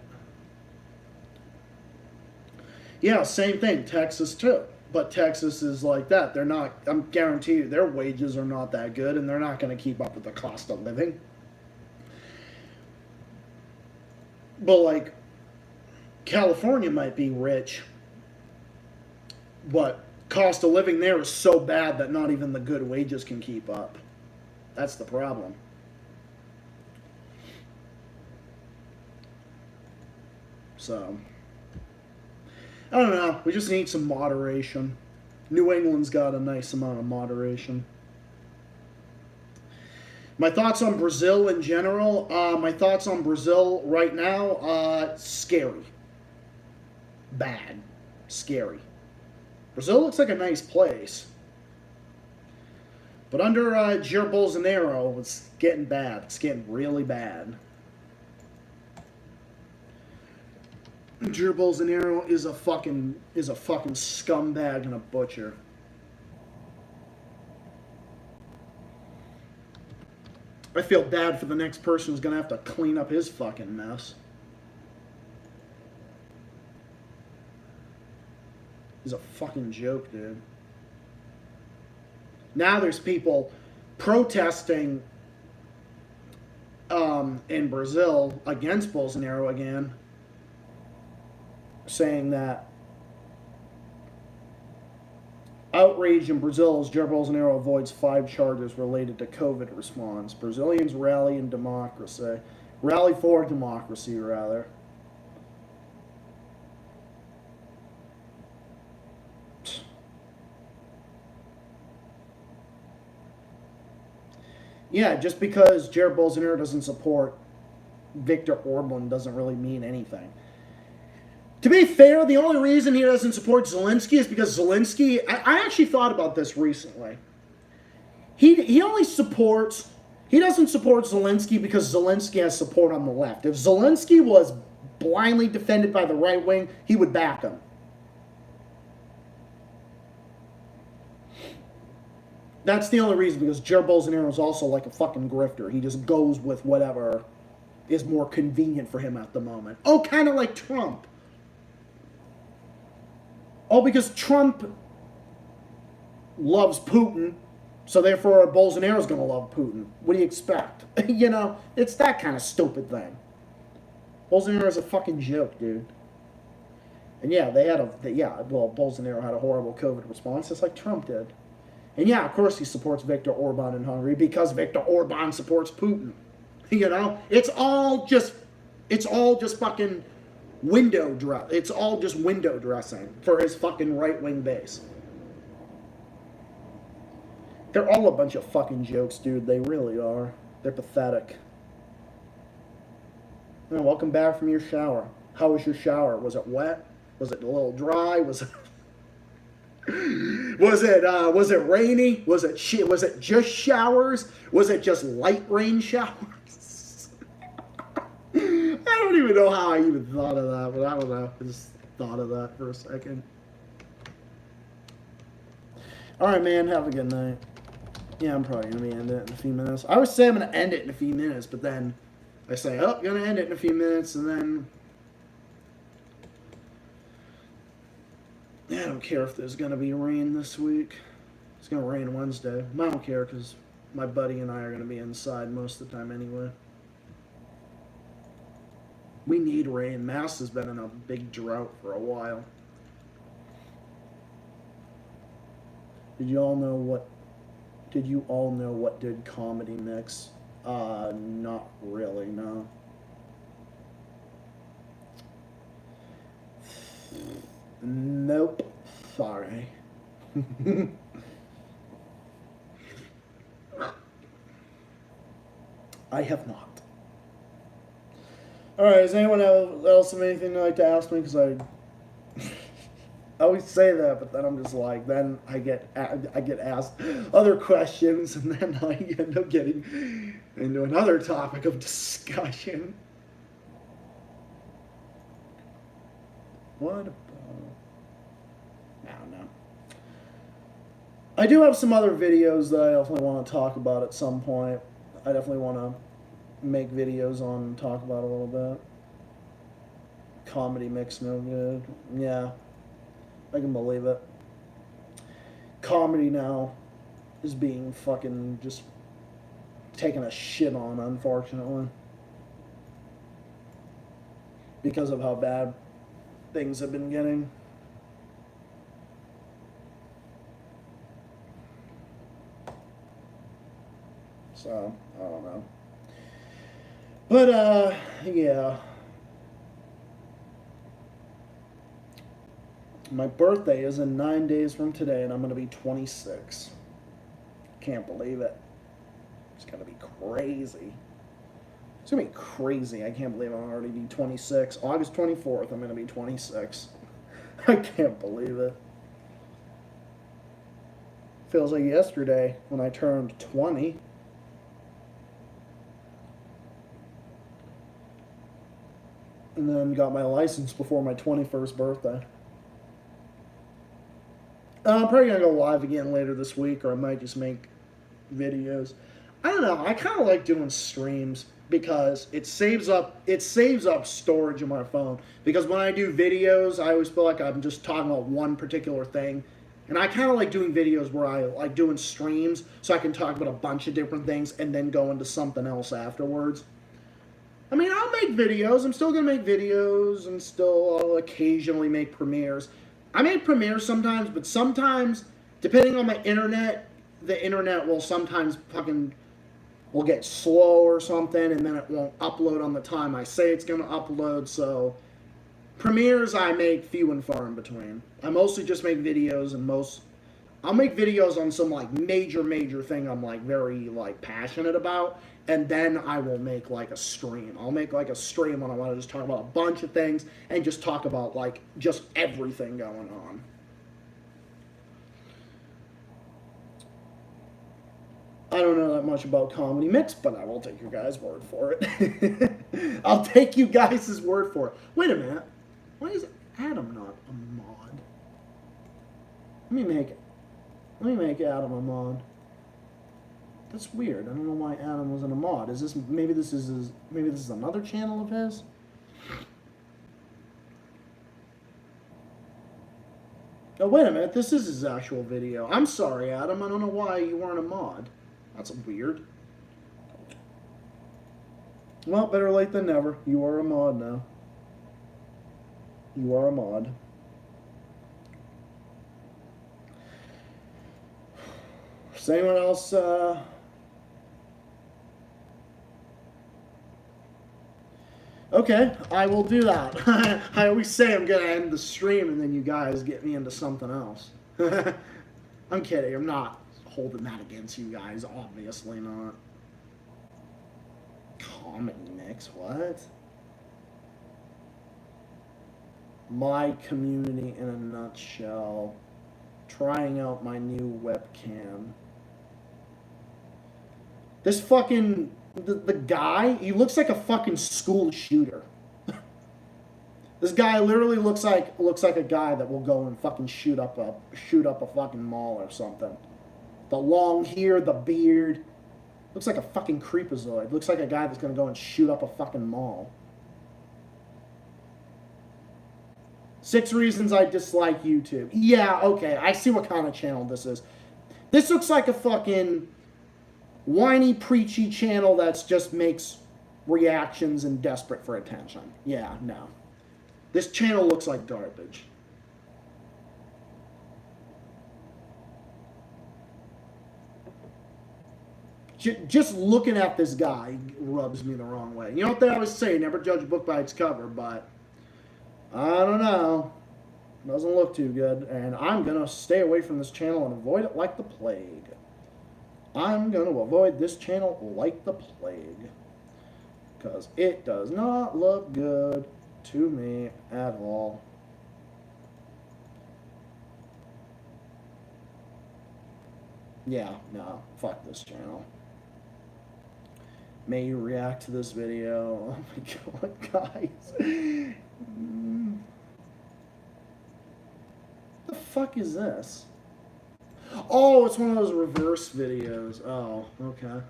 Yeah, same thing. Texas too. But Texas is like that. They're not, I'm guarantee you, their wages are not that good and they're not going to keep up with the cost of living. But like, California might be rich, but cost of living there is so bad that not even the good wages can keep up. That's the problem. So, I don't know. We just need some moderation. New England's got a nice amount of moderation. My thoughts on Brazil in general. My thoughts on Brazil right now, scary. Bad. Scary. Brazil looks like a nice place. But under Jair Bolsonaro, it's getting bad. It's getting really bad. Jair Bolsonaro is a fucking scumbag and a butcher. I feel bad for the next person who's gonna have to clean up his fucking mess. He's a fucking joke, dude. Now there's people protesting in Brazil against Bolsonaro again, saying that outrage in Brazil as Jair Bolsonaro avoids 5 charges related to COVID response. Brazilians rally in democracy. Rally for democracy, rather. Yeah, just because Jair Bolsonaro doesn't support Viktor Orban doesn't really mean anything. To be fair, the only reason he doesn't support Zelensky is because Zelensky... I actually thought about this recently. He only supports He doesn't support Zelensky because Zelensky has support on the left. If Zelensky was blindly defended by the right wing, he would back him. That's the only reason, because Jair Bolsonaro is also like a fucking grifter. He just goes with whatever is more convenient for him at the moment. Oh, kind of like Trump. Oh, because Trump loves Putin, so therefore Bolsonaro's going to love Putin. What do you expect? You know, it's that kind of stupid thing. Bolsonaro's a fucking joke, dude. And yeah, Bolsonaro had a horrible COVID response, just like Trump did. And yeah, of course he supports Viktor Orban in Hungary because Viktor Orban supports Putin. You know, it's all just fucking window dress. It's all just window dressing for his fucking right-wing base. They're all a bunch of fucking jokes, dude. They really are. They're pathetic. Oh, welcome back from your shower. How was your shower? Was it wet? Was it a little dry? Was it rainy? Was it just showers? Was it just light rain showers? I don't even know how I even thought of that, but I don't know. I just thought of that for a second. Alright, man, have a good night. Yeah, I'm probably going to end it in a few minutes. I always say I'm going to end it in a few minutes, but then I say, oh, going to end it in a few minutes, and then I don't care if there's going to be rain this week. It's going to rain Wednesday. I don't care because my buddy and I are going to be inside most of the time anyway. We need rain. Mass has been in a big drought for a while. Did you all know what did comedy mix? Not really, no. Nope. Sorry. I have not. Alright, does anyone else have anything they'd like to ask me? Because I always say that, but then I'm just like, then I get asked other questions, and then I end up getting into another topic of discussion. What about... I don't know. I do have some other videos that I definitely want to talk about at some point. I definitely want to make videos on and talk about a little bit. Comedy mix no good. Yeah. I can believe it. Comedy now is being fucking just taken a shit on, unfortunately. Because of how bad things have been getting. So, I don't know. But, yeah. My birthday is in 9 days from today, and I'm going to be 26. Can't believe it. It's going to be crazy. It's going to be crazy. I can't believe I'm already be 26. August 24th, I'm going to be 26. I can't believe it. Feels like yesterday when I turned 20. And then got my license before my 21st birthday. I'm probably going to go live again later this week, or I might just make videos. I don't know. I kind of like doing streams because it saves up storage in my phone. Because when I do videos, I always feel like I'm just talking about one particular thing. And I kind of like doing videos where I like doing streams so I can talk about a bunch of different things and then go into something else afterwards. I mean, I'll make videos. I'm still going to make videos, and I'll occasionally make premieres. I make premieres sometimes, but sometimes, depending on my internet, the internet will sometimes will get slow or something, and then it won't upload on the time I say it's going to upload. So premieres I make few and far in between. I mostly just make videos, and I'll make videos on some like major thing I'm like very like passionate about, and then I will make like a stream. I'll make like a stream when I want to just talk about a bunch of things and just talk about like just everything going on. I don't know that that much about Comedy Mix, but I will take your guys' word for it. I'll take you guys' word for it. Wait a minute. Why is Adam not a mod? Let me make Adam a mod. That's weird. I don't know why Adam wasn't a mod. Is this maybe this is another channel of his? Oh, wait a minute. This is his actual video. I'm sorry, Adam. I don't know why you weren't a mod. That's weird. Well, better late than never. You are a mod now. You are a mod. Does anyone else, Okay, I will do that. I always say I'm going to end the stream and then you guys get me into something else. I'm kidding. I'm not holding that against you guys. Obviously not. Comedy Mix, what? My community in a nutshell. Trying out my new webcam. This fucking... The guy, he looks like a fucking school shooter. This guy literally looks like a guy that will go and fucking shoot up a fucking mall or something. The long hair, the beard. Looks like a fucking creepazoid. Looks like a guy that's gonna go and shoot up a fucking mall. 6 reasons I dislike YouTube. Yeah, okay, I see what kind of channel this is. This looks like a fucking whiny, preachy channel that just makes reactions and desperate for attention. Yeah, no. This channel looks like garbage. Just looking at this guy rubs me the wrong way. You know what they always say, never judge a book by its cover, but I don't know. Doesn't look too good, and I'm going to stay away from this channel and avoid it like the plague. I'm going to avoid this channel like the plague. Because it does not look good to me at all. Yeah, no, fuck this channel. May you react to this video. Oh my god, guys. What the fuck is this? Oh, it's one of those reverse videos. Oh, okay.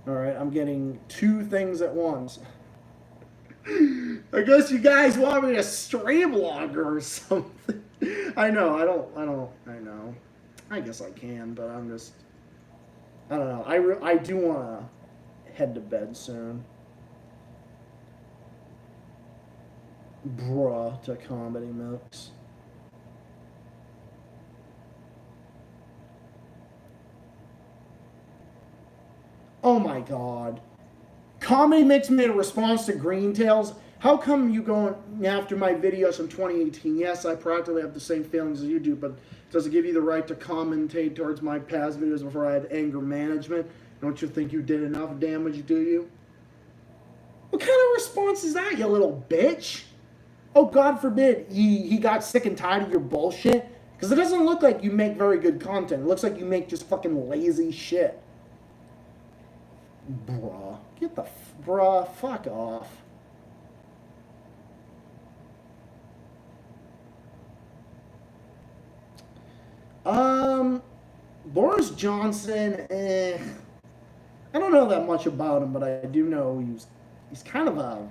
Alright, I'm getting 2 things at once. I guess you guys want me to stream longer or something. I know, I know. I guess I can, but I'm just... I don't know. I do want to head to bed soon. Bruh to Comedy Mix. Oh my god. Comedy Mix made a response to Green Tales. How come you going after my videos from 2018? Yes, I practically have the same feelings as you do, but does it give you the right to commentate towards my past videos before I had anger management? Don't you think you did enough damage, do you? What kind of response is that, you little bitch? Oh, God forbid he got sick and tired of your bullshit? Because it doesn't look like you make very good content. It looks like you make just fucking lazy shit. Bruh. Bruh, fuck off. Boris Johnson, I don't know that much about him, but I do know he's kind of a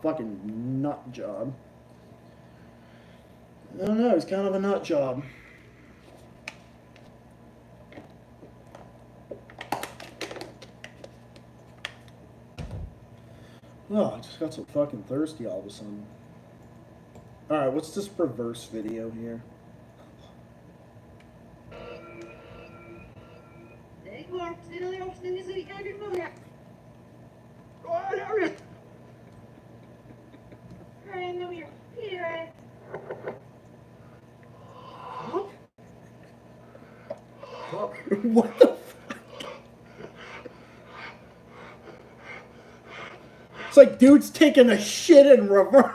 fucking nut job. I don't know, he's kind of a nut job. Oh, I just got so fucking thirsty all of a sudden. Alright, what's this reverse video here? What the fuck? It's like dude's taking a shit in reverse.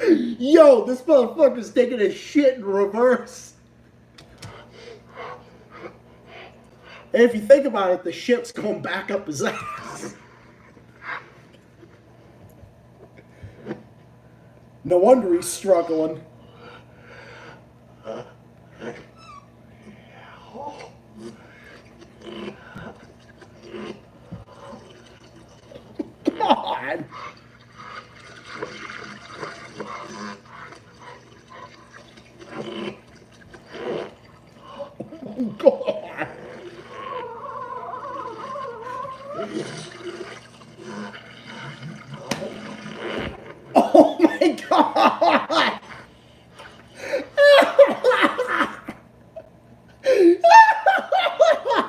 Yo, this motherfucker's taking a shit in reverse. And if you think about it, the shit's going back up his ass. No wonder he's struggling. God. Oh, God. Oh my God.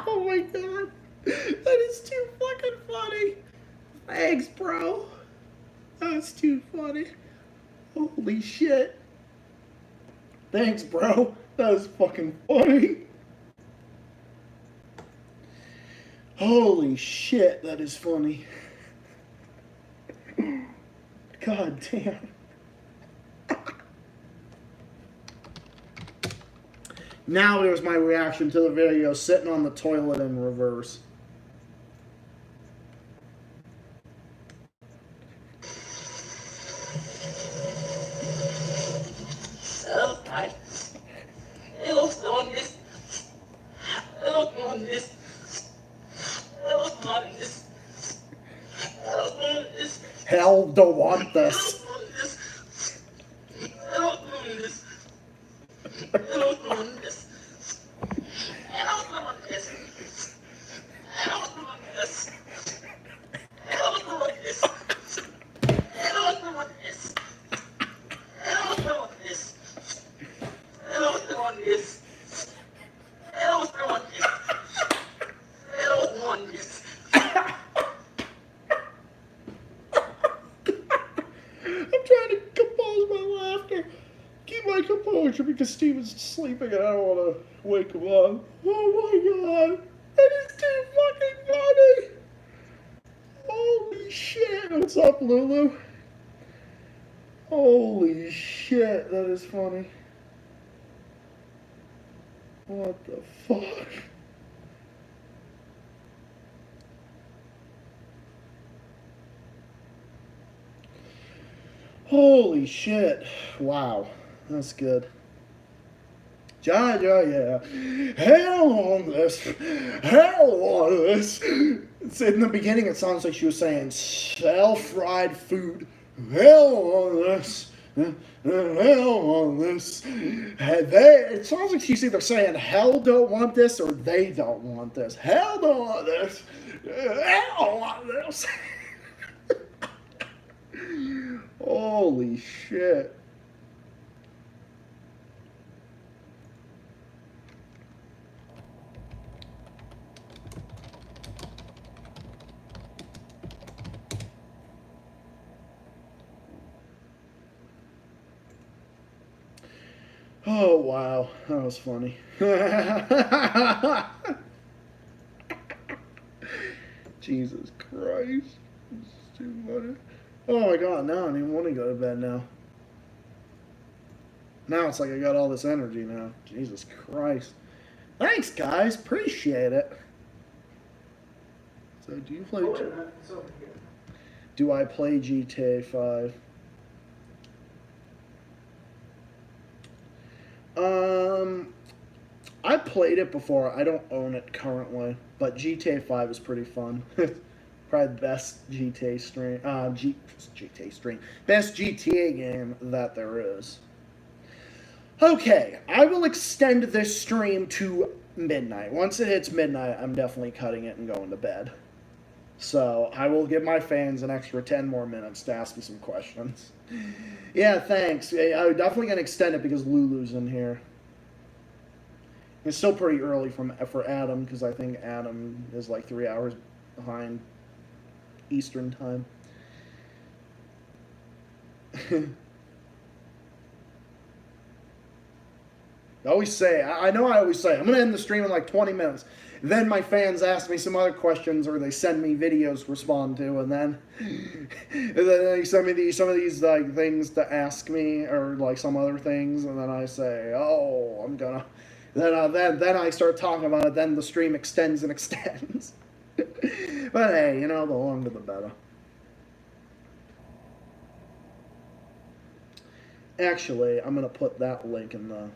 Oh my God. That is too fucking funny. Thanks, bro. That's too funny. Holy shit. Thanks, bro. That was fucking funny. Holy shit, that is funny. God damn. Now there's my reaction to the video sitting on the toilet in reverse. Hell don't want this. I'm trying to compose my laughter. Keep my composure because Steven's sleeping and I don't want to wake him up. Oh my God. That is too fucking funny. Holy shit. What's up, Lulu? Holy shit. That is funny. What the fuck? Holy shit. Wow. That's good. Yeah. Hell on this. Hell on this. It's in the beginning, it sounds like she was saying self-fried food. Hell on this. Hell on this. It sounds like she's either saying hell don't want this or they don't want this. Hell don't want this. Hell want this. Holy shit. Oh, wow. That was funny. Jesus Christ. This is too funny. Oh my God, now I don't even want to go to bed now. Now it's like I got all this energy now. Jesus Christ. Thanks, guys. Appreciate it. So, do you play... Do I play GTA 5? I played it before. I don't own it currently, but GTA 5 is pretty fun. Probably the best GTA stream, best GTA game that there is. Okay, I will extend this stream to midnight. Once it hits midnight, I'm definitely cutting it and going to bed. So I will give my fans an extra 10 more minutes to ask me some questions. Yeah, thanks. I'm definitely going to extend it because Lulu's in here. It's still pretty early for Adam because I think Adam is like 3 hours behind Eastern time. I always say, I'm going to end the stream in like 20 minutes. Then my fans ask me some other questions or they send me videos to respond to, and then they send me some of these like things to ask me or like some other things, and then I say, oh, I'm gonna Then I start talking about it. Then the stream extends and extends. But hey, you know, the longer the better. Actually, I'm gonna put that link in the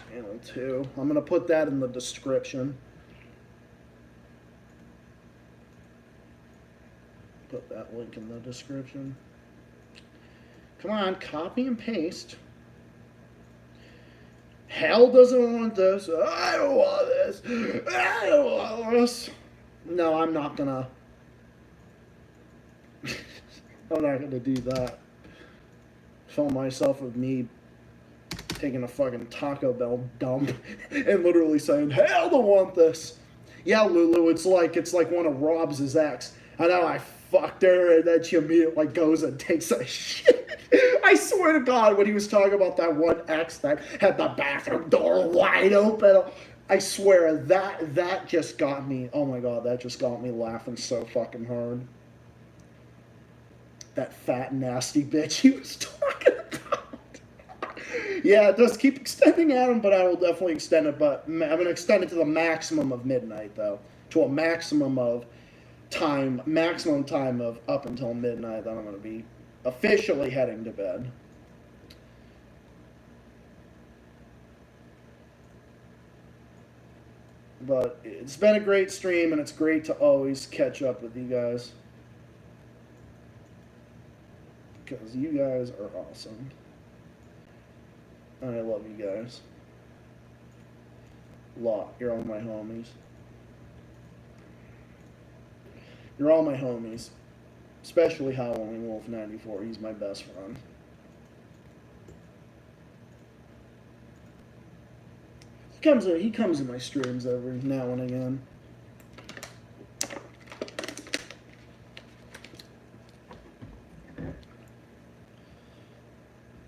channel too. I'm gonna put that in the description. Put that link in the description. Come on, copy and paste. Hell doesn't want this. I don't want this. I don't want this. No, I'm not gonna. I'm not gonna do that. Film myself with me taking a fucking Taco Bell dump and literally saying, "Hell don't want this." Yeah, Lulu, it's like one of Rob's ex. I know I fucked her, and then she immediately goes and takes a shit. I swear to God, when he was talking about that one ex that had the bathroom door wide open, I swear that just got me. Oh my God, that just got me laughing so fucking hard. That fat nasty bitch he was talking about. Yeah, it does keep extending at him, but I will definitely extend it. But I'm going to extend it to the maximum of midnight, though, to a maximum time of up until midnight. Then I'm going to be officially heading to bed. But it's been a great stream, and it's great to always catch up with you guys. Because you guys are awesome. And I love you guys. Lot, you're all my homies. You're all my homies. Especially Howling Wolf 94, he's my best friend. He comes in my streams every now and again.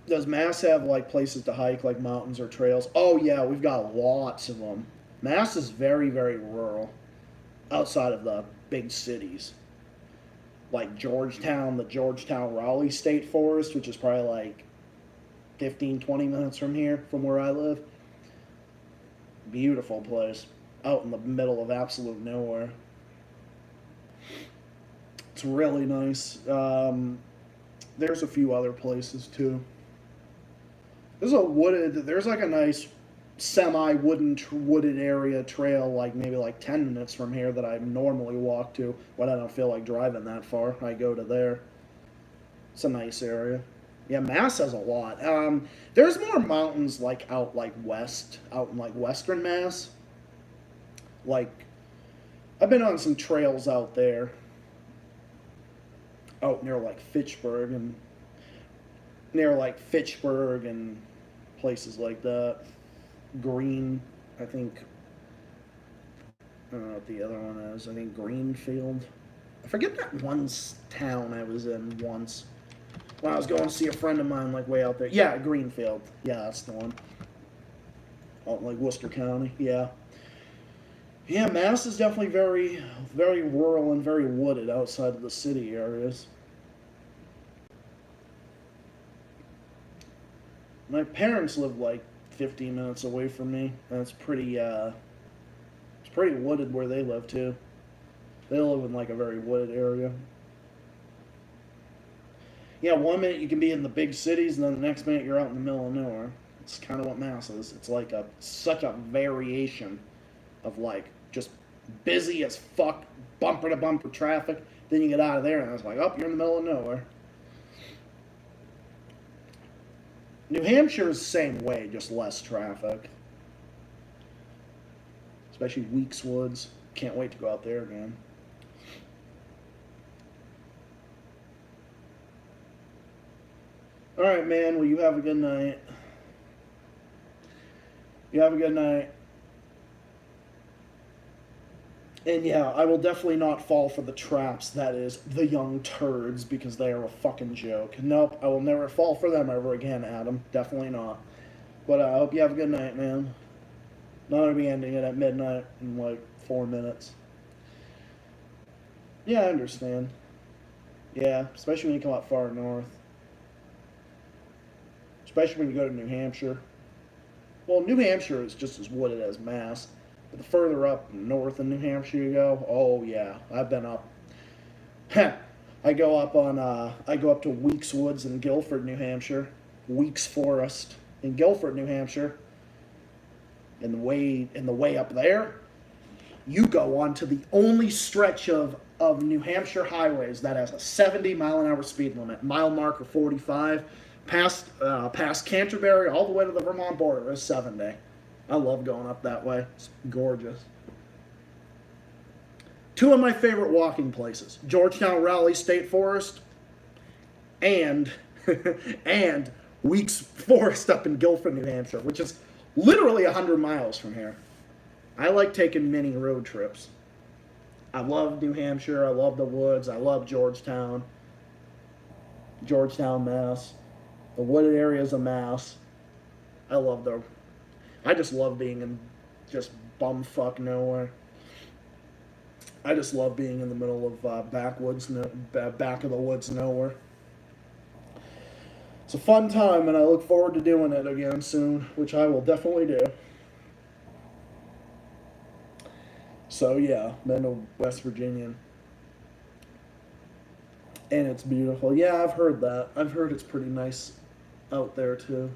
Does Mass have like places to hike, like mountains or trails? Oh yeah, we've got lots of them. Mass is very, very rural, outside of the big cities. Like Georgetown, the Georgetown-Raleigh State Forest, which is probably like 15, 20 minutes from here, from where I live. Beautiful place, out in the middle of absolute nowhere. It's really nice. There's a few other places too. There's like a nice wooded area trail, like maybe like 10 minutes from here that I normally walk to when I don't feel like driving that far. I go to there. It's a nice area. Yeah, Mass has a lot. There's more mountains like out in like western Mass. Like, I've been on some trails out there. Out near like Fitchburg and places like that. Green, I think. I don't know what the other one is. I think Greenfield. I forget that one town I was in once when I was going to see a friend of mine, like way out there. Yeah, Greenfield. Yeah, that's the one. Out in like Worcester County. Yeah. Yeah, Mass is definitely very, very rural and very wooded outside of the city areas. My parents live like 15 minutes away from me, and it's pretty wooded where they live too. They live in like a very wooded area. Yeah, one minute you can be in the big cities, and then the next minute you're out in the middle of nowhere. It's kind of what Mass is. It's like such a variation of like just busy as fuck, bumper to bumper traffic. Then you get out of there, and it's like, oh, you're in the middle of nowhere. New Hampshire is the same way, just less traffic. Especially Weeks Woods. Can't wait to go out there again. Alright, man. Well, you have a good night. You have a good night. And yeah, I will definitely not fall for the traps that is the young turds, because they are a fucking joke. Nope, I will never fall for them ever again, Adam. Definitely not. But I hope you have a good night, man. Not going to be ending it at midnight in like 4 minutes. Yeah, I understand. Yeah, especially when you come out far north. especially when you go to New Hampshire. Well, New Hampshire is just as wooded as Mass, but the further up north in New Hampshire you go, oh yeah, I've been up. I go up to Weeks Woods in Guilford, New Hampshire, Weeks Forest in Guilford, New Hampshire. And the way up there, you go onto the only stretch of New Hampshire highways that has a 70-mile-an-hour speed limit, mile marker 45, past Canterbury all the way to the Vermont border is 70. I love going up that way. It's gorgeous. Two of my favorite walking places: Georgetown Raleigh State Forest and and Weeks Forest up in Guilford, New Hampshire, which is literally 100 miles from here. I like taking mini road trips. I love New Hampshire. I love the woods. I love Georgetown, Mass. The wooded areas of Mass. I just love being in just bumfuck nowhere. I just love being in the middle of back of the woods nowhere. It's a fun time, and I look forward to doing it again soon, which I will definitely do. So yeah, been to West Virginia. And it's beautiful. Yeah, I've heard that. I've heard it's pretty nice out there too.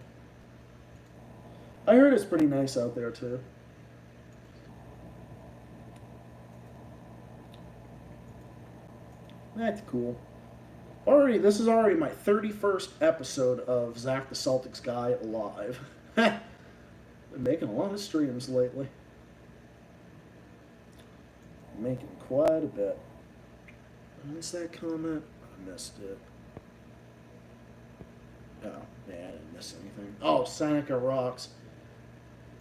That's cool. This is already my 31st episode of Zach the Celtics Guy live. Been making a lot of streams lately. Making quite a bit. What's that comment? I missed it. Oh, yeah, I didn't miss anything. Oh, Seneca Rocks.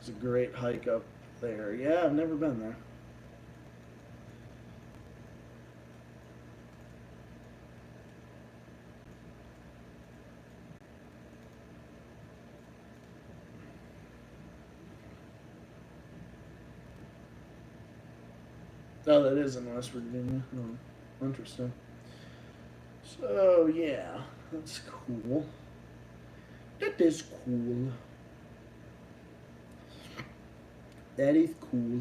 It's a great hike up there. Yeah, I've never been there. Oh, that is in West Virginia. Oh, interesting. So, yeah, that's cool. That is cool. That is cool.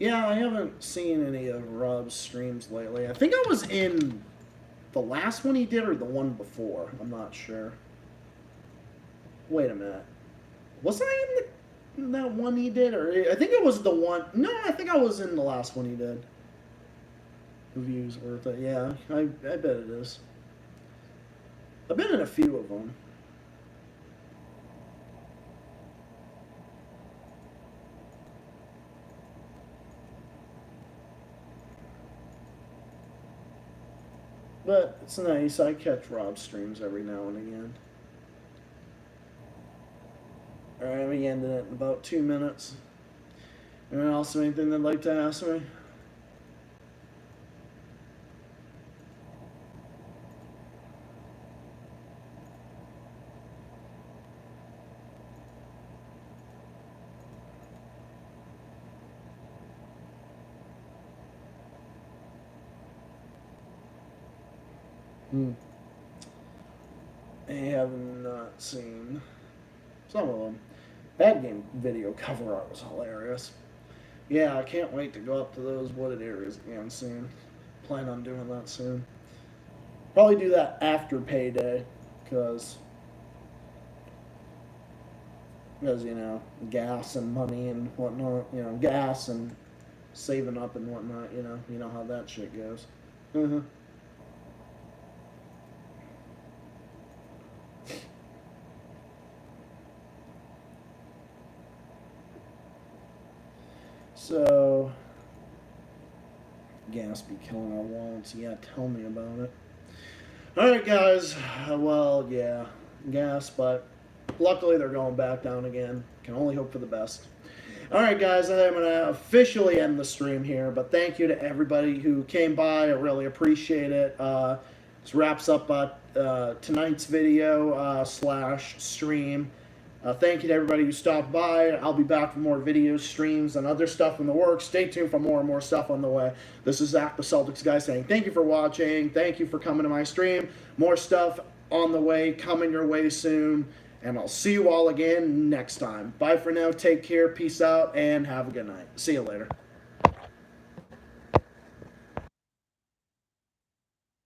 Yeah, I haven't seen any of Rob's streams lately. I think I was in the last one he did or the one before. I'm not sure. Wait a minute. Was I in that one he did? Or I think it was the one... No, I think I was in the last one he did. Reviews worth it. Yeah, I bet it is. I've been in a few of them. But it's nice. I catch Rob's streams every now and again. Alright, we ended it in about 2 minutes. Anyone else have anything they'd like to ask me? I have not seen some of them. Bad Game video cover art was hilarious. Yeah, I can't wait to go up to those wooded areas again soon. Plan on doing that soon. Probably do that after payday, because you know, gas and money and whatnot. You know, gas and saving up and whatnot. You know how that shit goes. So, gas be killing our wallets. Yeah, tell me about it. Alright, guys. Well, yeah, gas, but luckily they're going back down again. Can only hope for the best. Alright, guys, I'm going to officially end the stream here, but thank you to everybody who came by. I really appreciate it. This wraps up tonight's video / stream. Thank you to everybody who stopped by. I'll be back for more videos, streams, and other stuff in the works. Stay tuned for more and more stuff on the way. This is Zach the Celtics guy saying thank you for watching. Thank you for coming to my stream. More stuff on the way, coming your way soon. And I'll see you all again next time. Bye for now. Take care. Peace out. And have a good night. See you later.